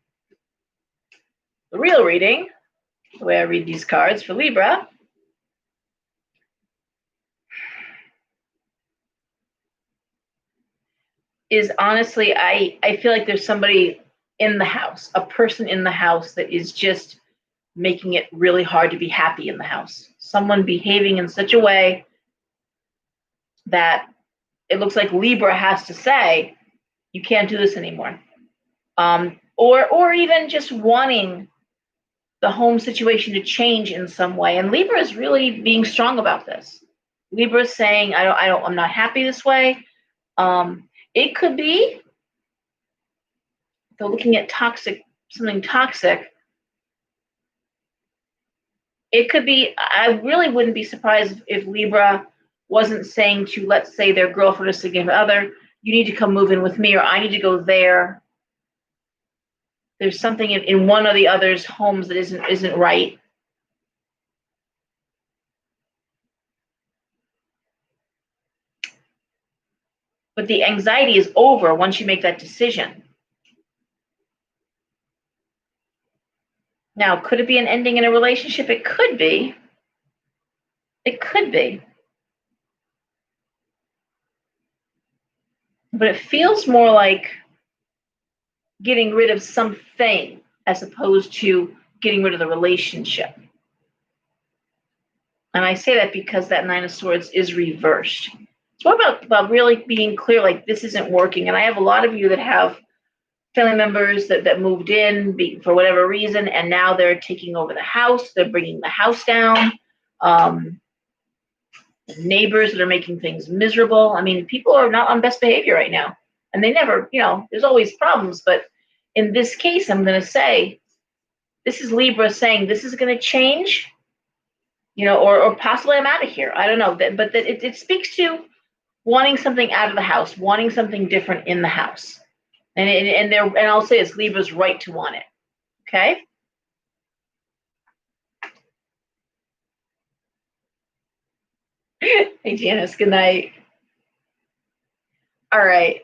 The real reading, the way I read these cards for Libra, is honestly, I feel like there's somebody in the house, a person in the house that is just making it really hard to be happy in the house. Someone behaving in such a way that it looks like Libra has to say, you can't do this anymore. Or even just wanting the home situation to change in some way. And Libra is really being strong about this. Libra is saying, I'm not happy this way. It could be, they're looking at something toxic. It could be, I really wouldn't be surprised if Libra wasn't saying to, let's say, their girlfriend or significant other, you need to come move in with me, or I need to go there. There's something in one or the other's homes that isn't right. But the anxiety is over once you make that decision. Now, could it be an ending in a relationship? It could be. It could be. But it feels more like getting rid of something as opposed to getting rid of the relationship. And I say that because that Nine of Swords is reversed. It's more about really being clear, like this isn't working. And I have a lot of you that have family members that moved in for whatever reason, and now they're taking over the house. They're bringing the house down. Neighbors that are making things miserable. I mean, people are not on best behavior right now. And they never, there's always problems. But in this case, I'm going to say, this is Libra saying this is going to change, or possibly I'm out of here. I don't know. But it speaks to wanting something out of the house, wanting something different in the house. And I'll say it's Libra's right to want it. Okay? Hey, Janice, good night. All right.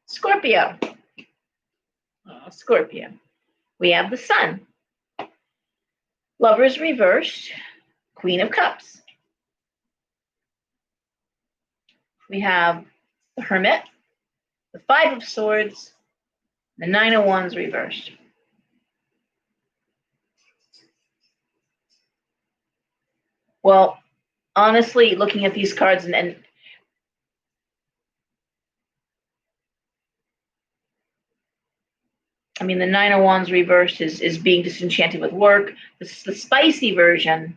Scorpio. Oh, Scorpio. We have the Sun. Lovers reversed. Queen of Cups. We have the Hermit, the Five of Swords, the Nine of Wands reversed. Well, honestly, looking at these cards and I mean, the Nine of Wands reversed is being disenchanted with work. The spicy version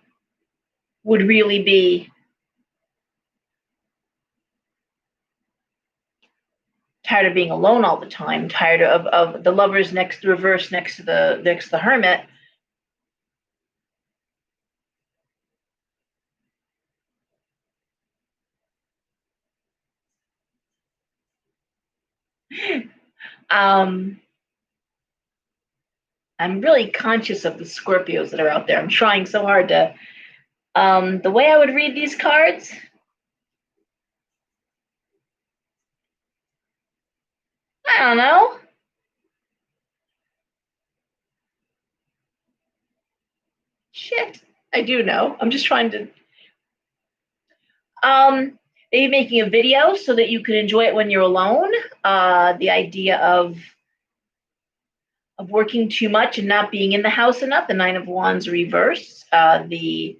would really be tired of being alone all the time, tired of the Lovers next, the reverse next to the Hermit. I'm really conscious of the Scorpios that are out there. I'm trying so hard to. The way I would read these cards, I don't know. Shit, I do know. I'm just trying to. Maybe making a video so that you can enjoy it when you're alone. The idea of working too much and not being in the house enough. The Nine of Wands reverse. The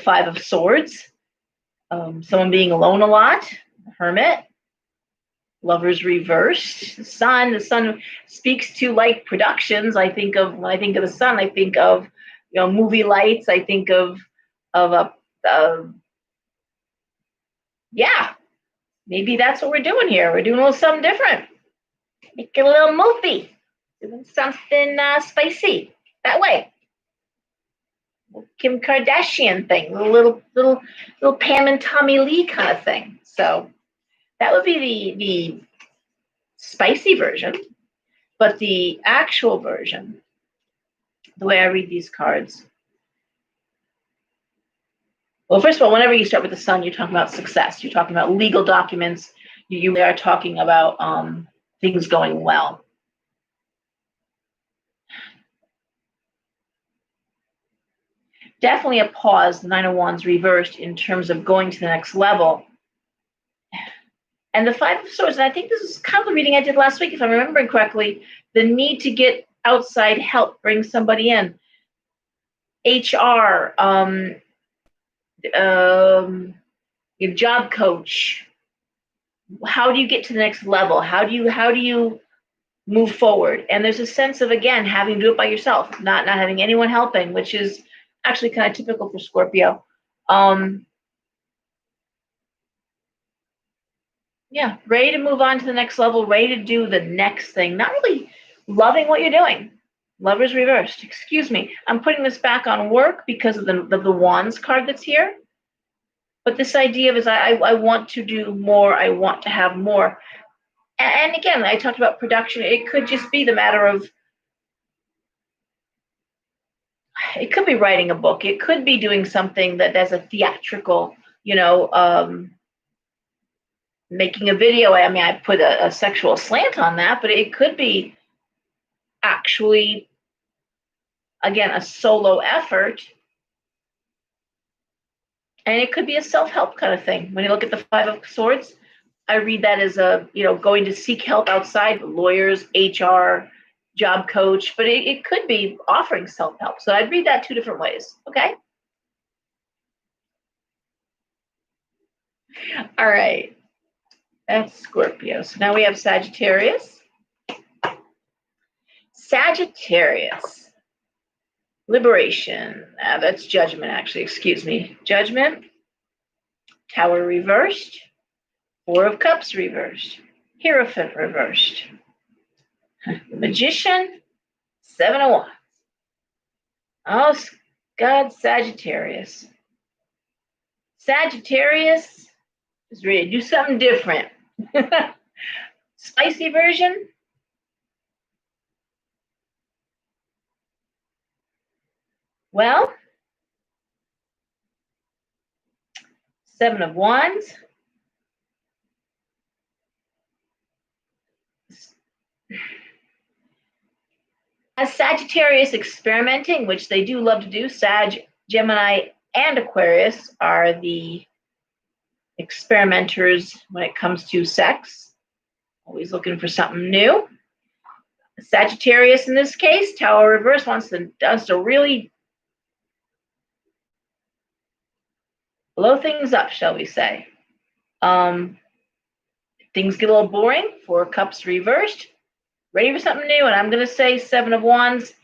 Five of Swords. Someone being alone a lot. The Hermit. Lovers reversed. The Sun speaks to like productions. When I think of the Sun, I think of movie lights. I think of yeah, maybe that's what we're doing here. We're doing a little something different. Make it a little movie. Doing something spicy that way. Kim Kardashian thing, little Pam and Tommy Lee kind of thing. So that would be the spicy version. But the actual version, the way I read these cards, well, first of all, whenever you start with the Sun, you're talking about success. You're talking about legal documents. You are talking about things going well. Definitely a pause, the Nine of Wands reversed in terms of going to the next level. And the Five of Swords, and I think this is kind of the reading I did last week, if I'm remembering correctly, the need to get outside help, bring somebody in. HR, your job coach. How do you get to the next level? How do you move forward? And there's a sense of, again, having to do it by yourself, not having anyone helping, which is actually kind of typical for Scorpio. Yeah, ready to move on to the next level, ready to do the next thing, not really loving what you're doing. Lovers reversed. Excuse me. I'm putting this back on work because of the Wands card that's here. But this idea is I want to do more. I want to have more. And again, I talked about production. It could just be the matter of, it could be writing a book. It could be doing something that's a theatrical, making a video. I mean, I put a sexual slant on that, but it could be actually, again, a solo effort. And it could be a self-help kind of thing. When you look at the Five of Swords, I read that as going to seek help outside, lawyers, HR, job coach, but it could be offering self-help. So I'd read that two different ways. Okay. All right. That's Scorpio. So now we have Sagittarius. Sagittarius. Liberation. That's Judgment, actually. Excuse me. Judgment. Tower reversed. Four of Cups reversed. Hierophant reversed. The Magician. Seven of Wands. Oh, God, Sagittarius. Sagittarius is ready to do something different. Spicy version? Well, Seven of Wands. As Sagittarius experimenting, which they do love to do, Sag, Gemini, and Aquarius are the experimenters when it comes to sex. Always looking for something new. Sagittarius in this case, Tower reverse, wants to really blow things up, shall we say. Things get a little boring. Four of Cups reversed. Ready for something new. And I'm going to say Seven of Wands.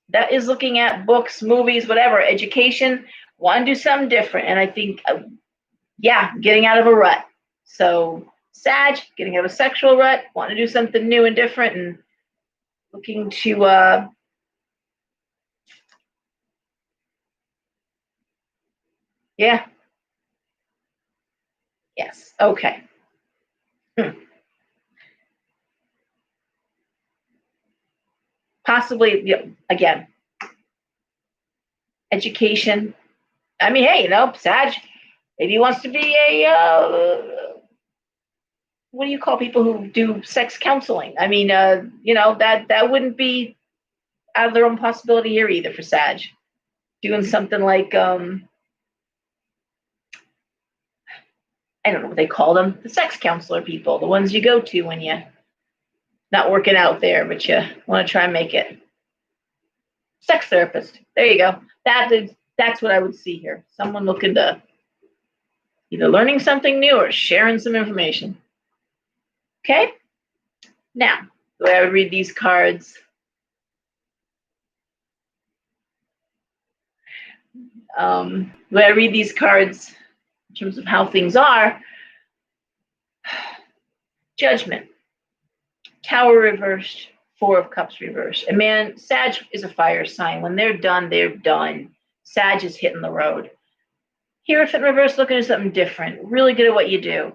That is looking at books, movies, whatever, education. Want to do something different. And I think, getting out of a rut. So Sag, getting out of a sexual rut, want to do something new and different, and looking to yes, okay. Possibly, again, education. I mean, hey, Sag, maybe he wants to be a what do you call people who do sex counseling? I mean, that wouldn't be out of their own possibility here either for Sag. Doing something like I don't know what they call them, the sex counselor people, the ones you go to when you're not working out there, but you want to try and make it. Sex therapist. There you go. That's what I would see here. Someone looking to either learning something new or sharing some information. Okay? Now, the way I would read these cards. The way I read these cards in terms of how things are, Judgment, Tower reversed, Four of Cups reversed. And man, Sag is a fire sign. When they're done, they're done. Sag is hitting the road. Hierophant reverse, looking at something different. Really good at what you do.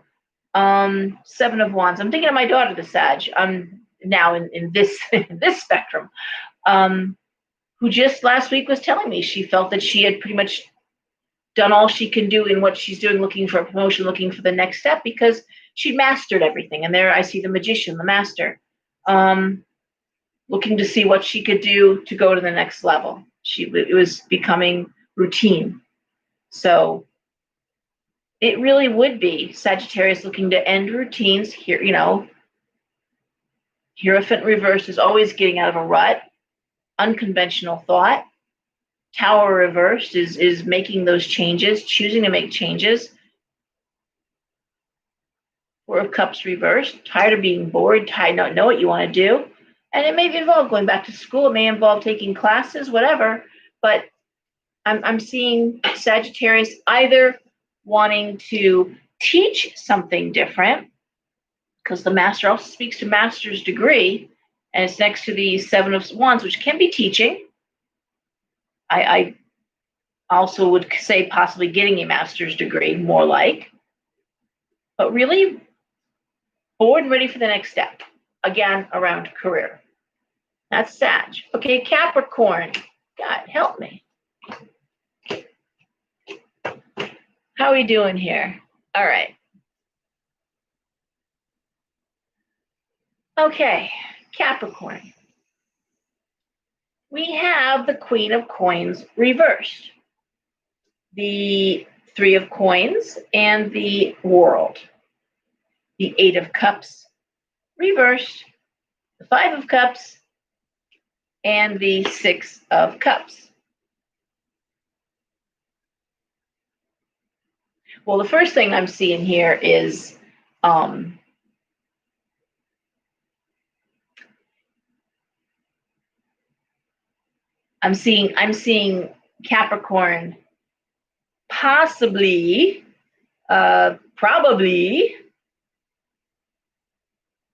Seven of Wands. I'm thinking of my daughter, the Sag. I'm now in this this spectrum. Who just last week was telling me she felt that she had pretty much done all she can do in what she's doing, looking for a promotion, looking for the next step, because she'd mastered everything. And there I see the magician, the master, looking to see what she could do to go to the next level. It was becoming routine. So it really would be Sagittarius looking to end routines here. Hierophant reverse is always getting out of a rut. Unconventional thought. Tower reversed is making those changes, choosing to make changes. Four of Cups reversed, tired of being bored, tired not know what you want to do. And it may involve going back to school, it may involve taking classes, whatever. But I'm seeing Sagittarius either wanting to teach something different, because the master also speaks to master's degree, and it's next to the Seven of Wands, which can be teaching. I also would say possibly getting a master's degree, more like, but really bored and ready for the next step. Again, around career. That's Sag. Okay, Capricorn. God, help me. How are we doing here? All right. Okay, Capricorn. We have the Queen of Coins reversed, the Three of Coins, and the World. The Eight of Cups reversed, the Five of Cups, and the Six of Cups. Well, the first thing I'm seeing here is I'm seeing Capricorn possibly, probably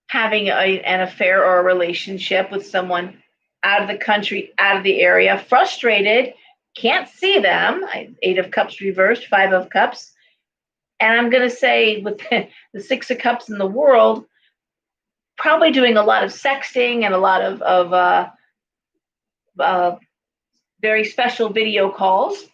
having an affair or a relationship with someone out of the country, out of the area, frustrated Can't see them. Eight of Cups reversed, Five of Cups. And I'm going to say with the Six of Cups in the world, probably doing a lot of sexting and a lot of very special video calls,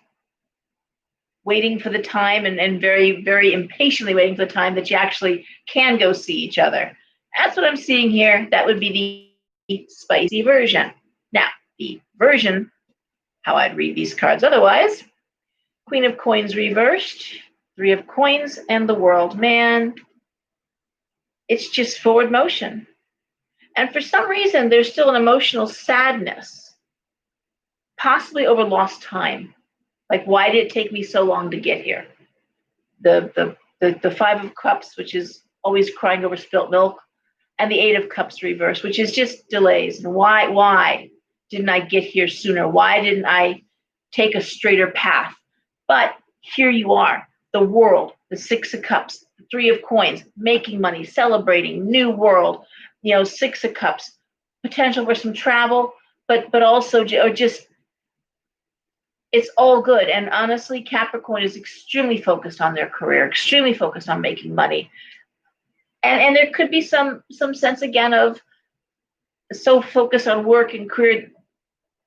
waiting for the time and very, very impatiently waiting for the time that you actually can go see each other. That's what I'm seeing here. That would be the spicy version. Now, the version, how I'd read these cards otherwise, Queen of Coins reversed, Three of Coins, and the World. Man, it's just forward motion. And for some reason, there's still an emotional sadness, possibly over lost time. Like, why did it take me so long to get here? The Five of Cups, which is always crying over spilt milk, and the Eight of Cups reversed, which is just delays. And why didn't I get here sooner? Why didn't I take a straighter path? But here you are, the world, the Six of Cups, the Three of Coins, making money, celebrating, new world, Six of Cups, potential for some travel, but also just it's all good. And honestly, Capricorn is extremely focused on their career, extremely focused on making money. And there could be some sense again of so focused on work and career,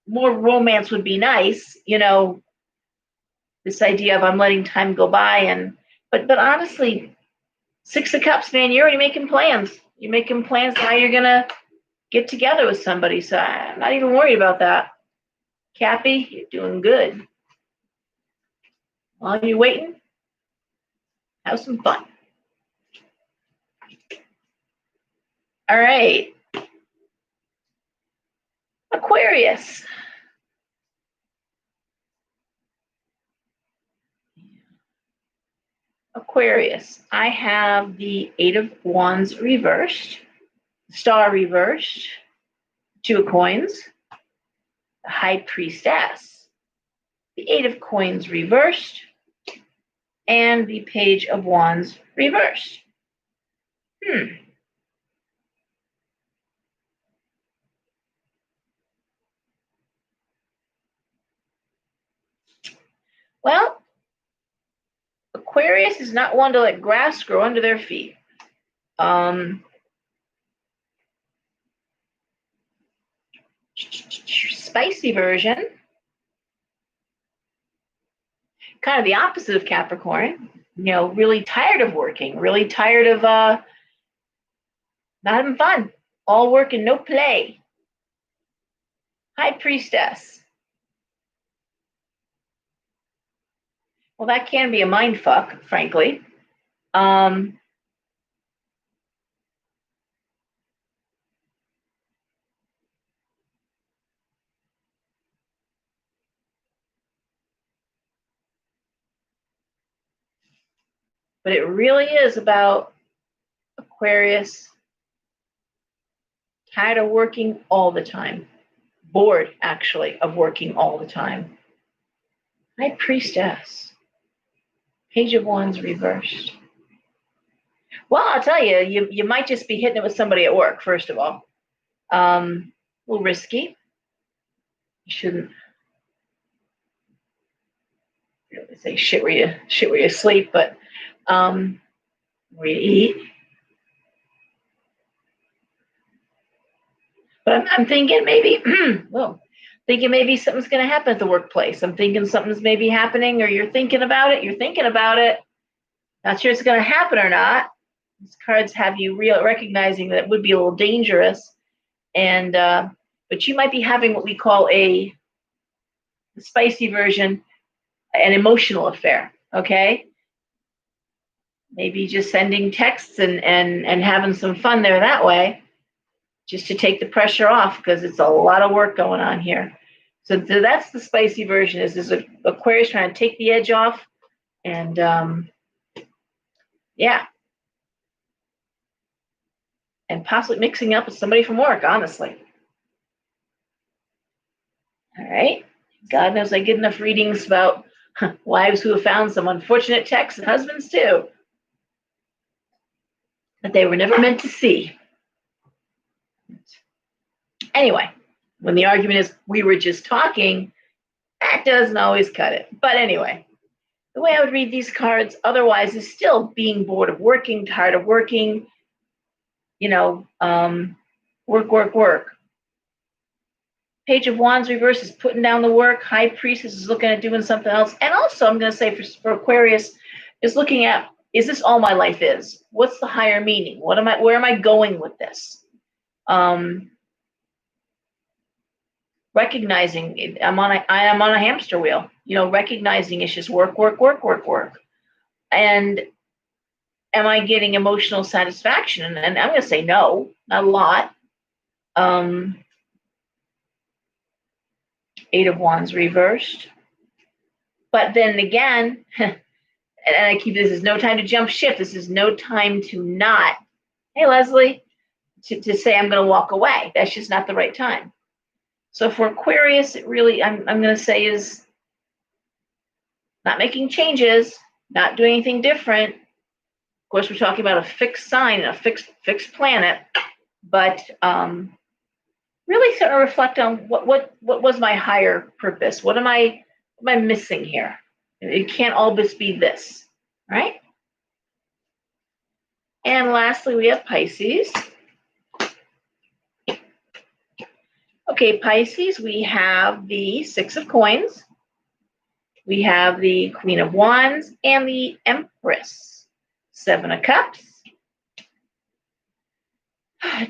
more romance would be nice, this idea of I'm letting time go by. But honestly, Six of Cups, man, you're already making plans. You're making plans how you're gonna get together with somebody. So I'm not even worried about that. Cappy, you're doing good. While you're waiting, have some fun. All right. Aquarius. Aquarius. I have the Eight of Wands reversed, Star reversed, Two of Coins, the High Priestess, the Eight of Coins reversed, and the Page of Wands reversed. Well, Aquarius is not one to let grass grow under their feet. Spicy version, kind of the opposite of Capricorn, really tired of working, really tired of not having fun, all work and no play. High Priestess. Well, that can be a mind fuck, frankly. But it really is about Aquarius tired of working all the time, bored actually of working all the time. High Priestess, Page of Wands reversed. Well, I'll tell you, you might just be hitting it with somebody at work, first of all. A little risky. You shouldn't really say shit where you sleep, but where you eat. But I'm thinking maybe, thinking maybe something's going to happen at the workplace. I'm thinking something's maybe happening, or you're thinking about it. Not sure it's going to happen or not. These cards have you recognizing that it would be a little dangerous, and but you might be having what we call a spicy version, an emotional affair. Okay, maybe just sending texts and having some fun there that way, just to take the pressure off, because it's a lot of work going on here. So that's the spicy version. Is Aquarius trying to take the edge off, and yeah, and possibly mixing up with somebody from work, honestly. All right. God knows I get enough readings about wives who have found some unfortunate texts, and husbands too, that they were never meant to see. Anyway, when the argument is we were just talking, that doesn't always cut it. But anyway, the way I would read these cards otherwise is still being bored of working, tired of working, work. Page of Wands reverse is putting down the work. High Priestess is looking at doing something else. And also, I'm going to say for Aquarius, is looking at, is this all my life is? What's the higher meaning? Where am I going with this? Recognizing I am on a hamster wheel, recognizing it's just work. And am I getting emotional satisfaction? And I'm going to say no, not a lot. Eight of Wands reversed. But then again, and I keep this is no time to jump ship. This is no time to not, hey, Leslie, to say I'm going to walk away. That's just not the right time. So for Aquarius, it really, I'm going to say is not making changes, not doing anything different. Of course, we're talking about a fixed sign and a fixed planet, but really sort of reflect on what was my higher purpose? What am I missing here? It can't always be this, right? And lastly, we have Pisces. Okay, Pisces, we have the Six of Coins. We have the Queen of Wands and the Empress. Seven of Cups.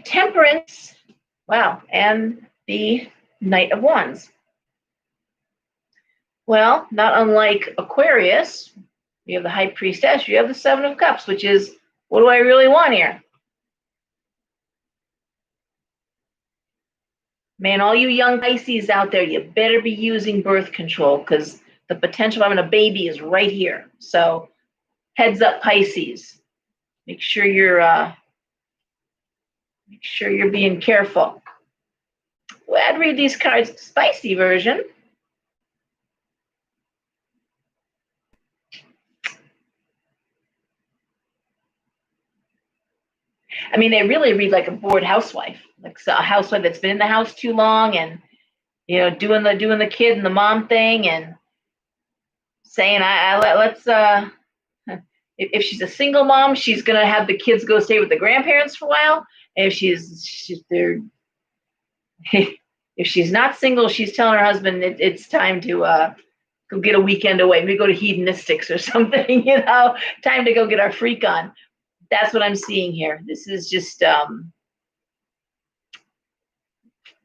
Temperance. Wow, and the Knight of Wands. Well, not unlike Aquarius, you have the High Priestess, you have the Seven of Cups, which is, what do I really want here? Man, all you young Pisces out there, you better be using birth control because the potential of having a baby is right here. So heads up, Pisces. Make sure you're being careful. Well, I'd read these cards, spicy version. I mean, they really read like a bored housewife, like a housewife that's been in the house too long and, doing the kid and the mom thing and saying, let's, if she's a single mom, she's going to have the kids go stay with the grandparents for a while. And if if she's not single, she's telling her husband it's time to go get a weekend away. Maybe go to hedonistics or something, time to go get our freak on. That's what I'm seeing here. This is just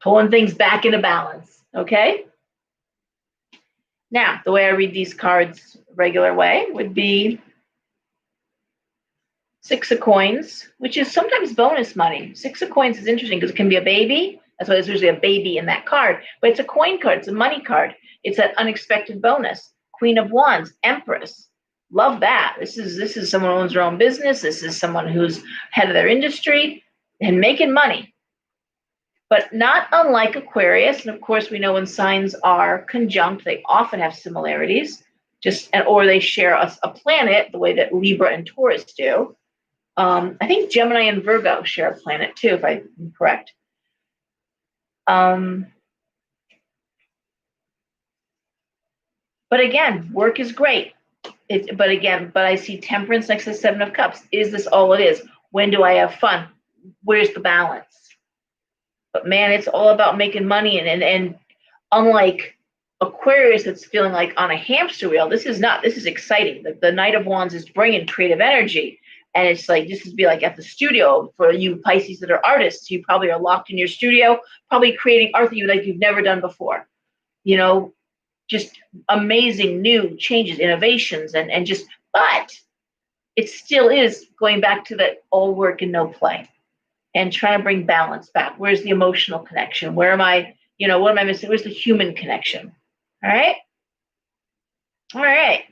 pulling things back into balance, okay? Now, the way I read these cards regular way would be Six of Coins, which is sometimes bonus money. Six of Coins is interesting because it can be a baby. That's why there's usually a baby in that card. But it's a coin card. It's a money card. It's that unexpected bonus. Queen of Wands, Empress. Love that. This is someone who owns their own business. This is someone who's head of their industry and making money. But not unlike Aquarius, and of course we know when signs are conjunct, they often have similarities, or they share a planet the way that Libra and Taurus do. I think Gemini and Virgo share a planet too, if I'm correct. But again, work is great. But I see Temperance next to the Seven of Cups. Is this all it is? When do I have fun? Where's the balance? But man, it's all about making money. And unlike Aquarius, that's feeling like on a hamster wheel, this is not. This is exciting. The Knight of Wands is bringing creative energy. And it's like, this would be like at the studio for you Pisces that are artists. You probably are locked in your studio, probably creating art that you've never done before. Just amazing new changes, innovations, but it still is going back to that all work and no play and trying to bring balance back. Where's the emotional connection? Where am I, what am I missing? Where's the human connection? All right. All right.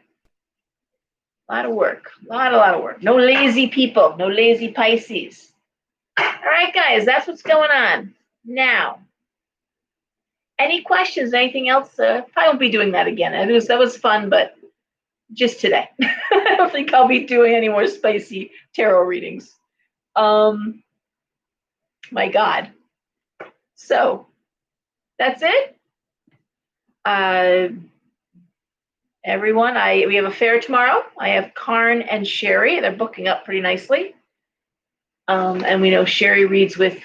A lot of work. A lot of work. No lazy people. No lazy Pisces. All right, guys, that's what's going on. Now, any questions? Anything else? I won't be doing that again. That was fun, but just today. I don't think I'll be doing any more spicy tarot readings. My God. So, that's it. everyone. We have a fair tomorrow. I have Karn and Sherry. They're booking up pretty nicely. And we know Sherry reads with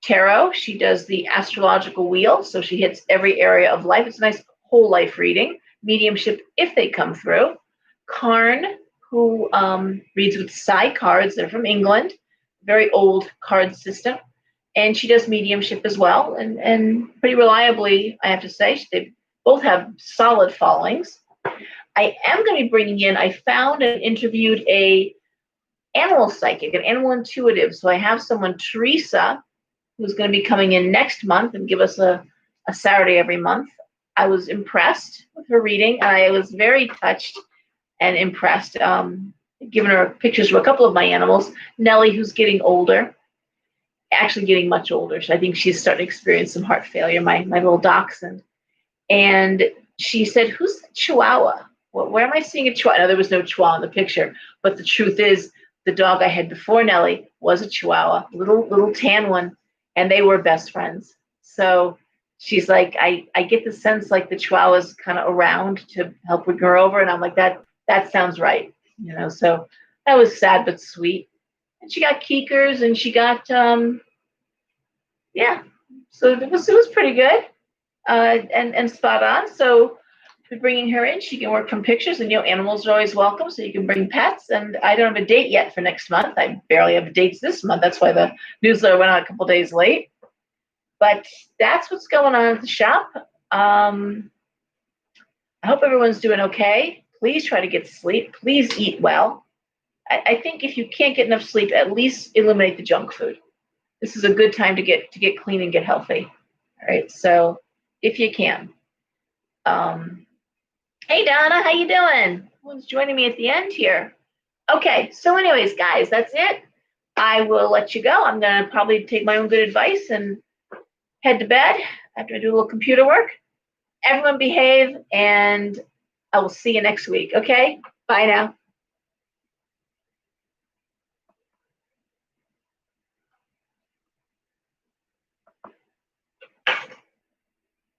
tarot. She does the astrological wheel, so she hits every area of life. It's a nice whole life reading. Mediumship, if they come through. Karn, who reads with Psi cards. They're from England, very old card system. And she does mediumship as well, and pretty reliably, I have to say. They both have solid followings. I am going to be bringing in, I found and interviewed a animal psychic, an animal intuitive. So I have someone, Teresa, who's going to be coming in next month and give us a Saturday every month. I was impressed with her reading. I was very touched and impressed. Given her pictures of a couple of my animals. Nellie, who's getting older, actually getting much older. So I think she's starting to experience some heart failure, my little dachshund. And she said, "Who's the Chihuahua? Well, where am I seeing a Chihuahua?" No, there was no Chihuahua in the picture. But the truth is, the dog I had before Nellie was a Chihuahua, little tan one, and they were best friends. So she's like, I get the sense like the Chihuahua's kind of around to help bring her over, and I'm like, that sounds right, So that was sad but sweet. And she got Keekers, and she got yeah. So it was pretty good, and spot on. So we're bringing her in. She can work from pictures, and animals are always welcome. So you can bring pets. And I don't have a date yet for next month. I barely have dates this month. That's why the newsletter went out a couple days late. But that's what's going on at the shop. I hope everyone's doing okay. Please try to get sleep. Please eat well. I think if you can't get enough sleep, at least eliminate the junk food. This is a good time to get clean and get healthy. All right. So if you can. Hey Donna, how you doing? Who's joining me at the end here? Okay, so anyways, guys, that's it. I will let you go. I'm gonna probably take my own good advice and head to bed after I do a little computer work. Everyone behave, and I will see you next week. Okay? Bye now.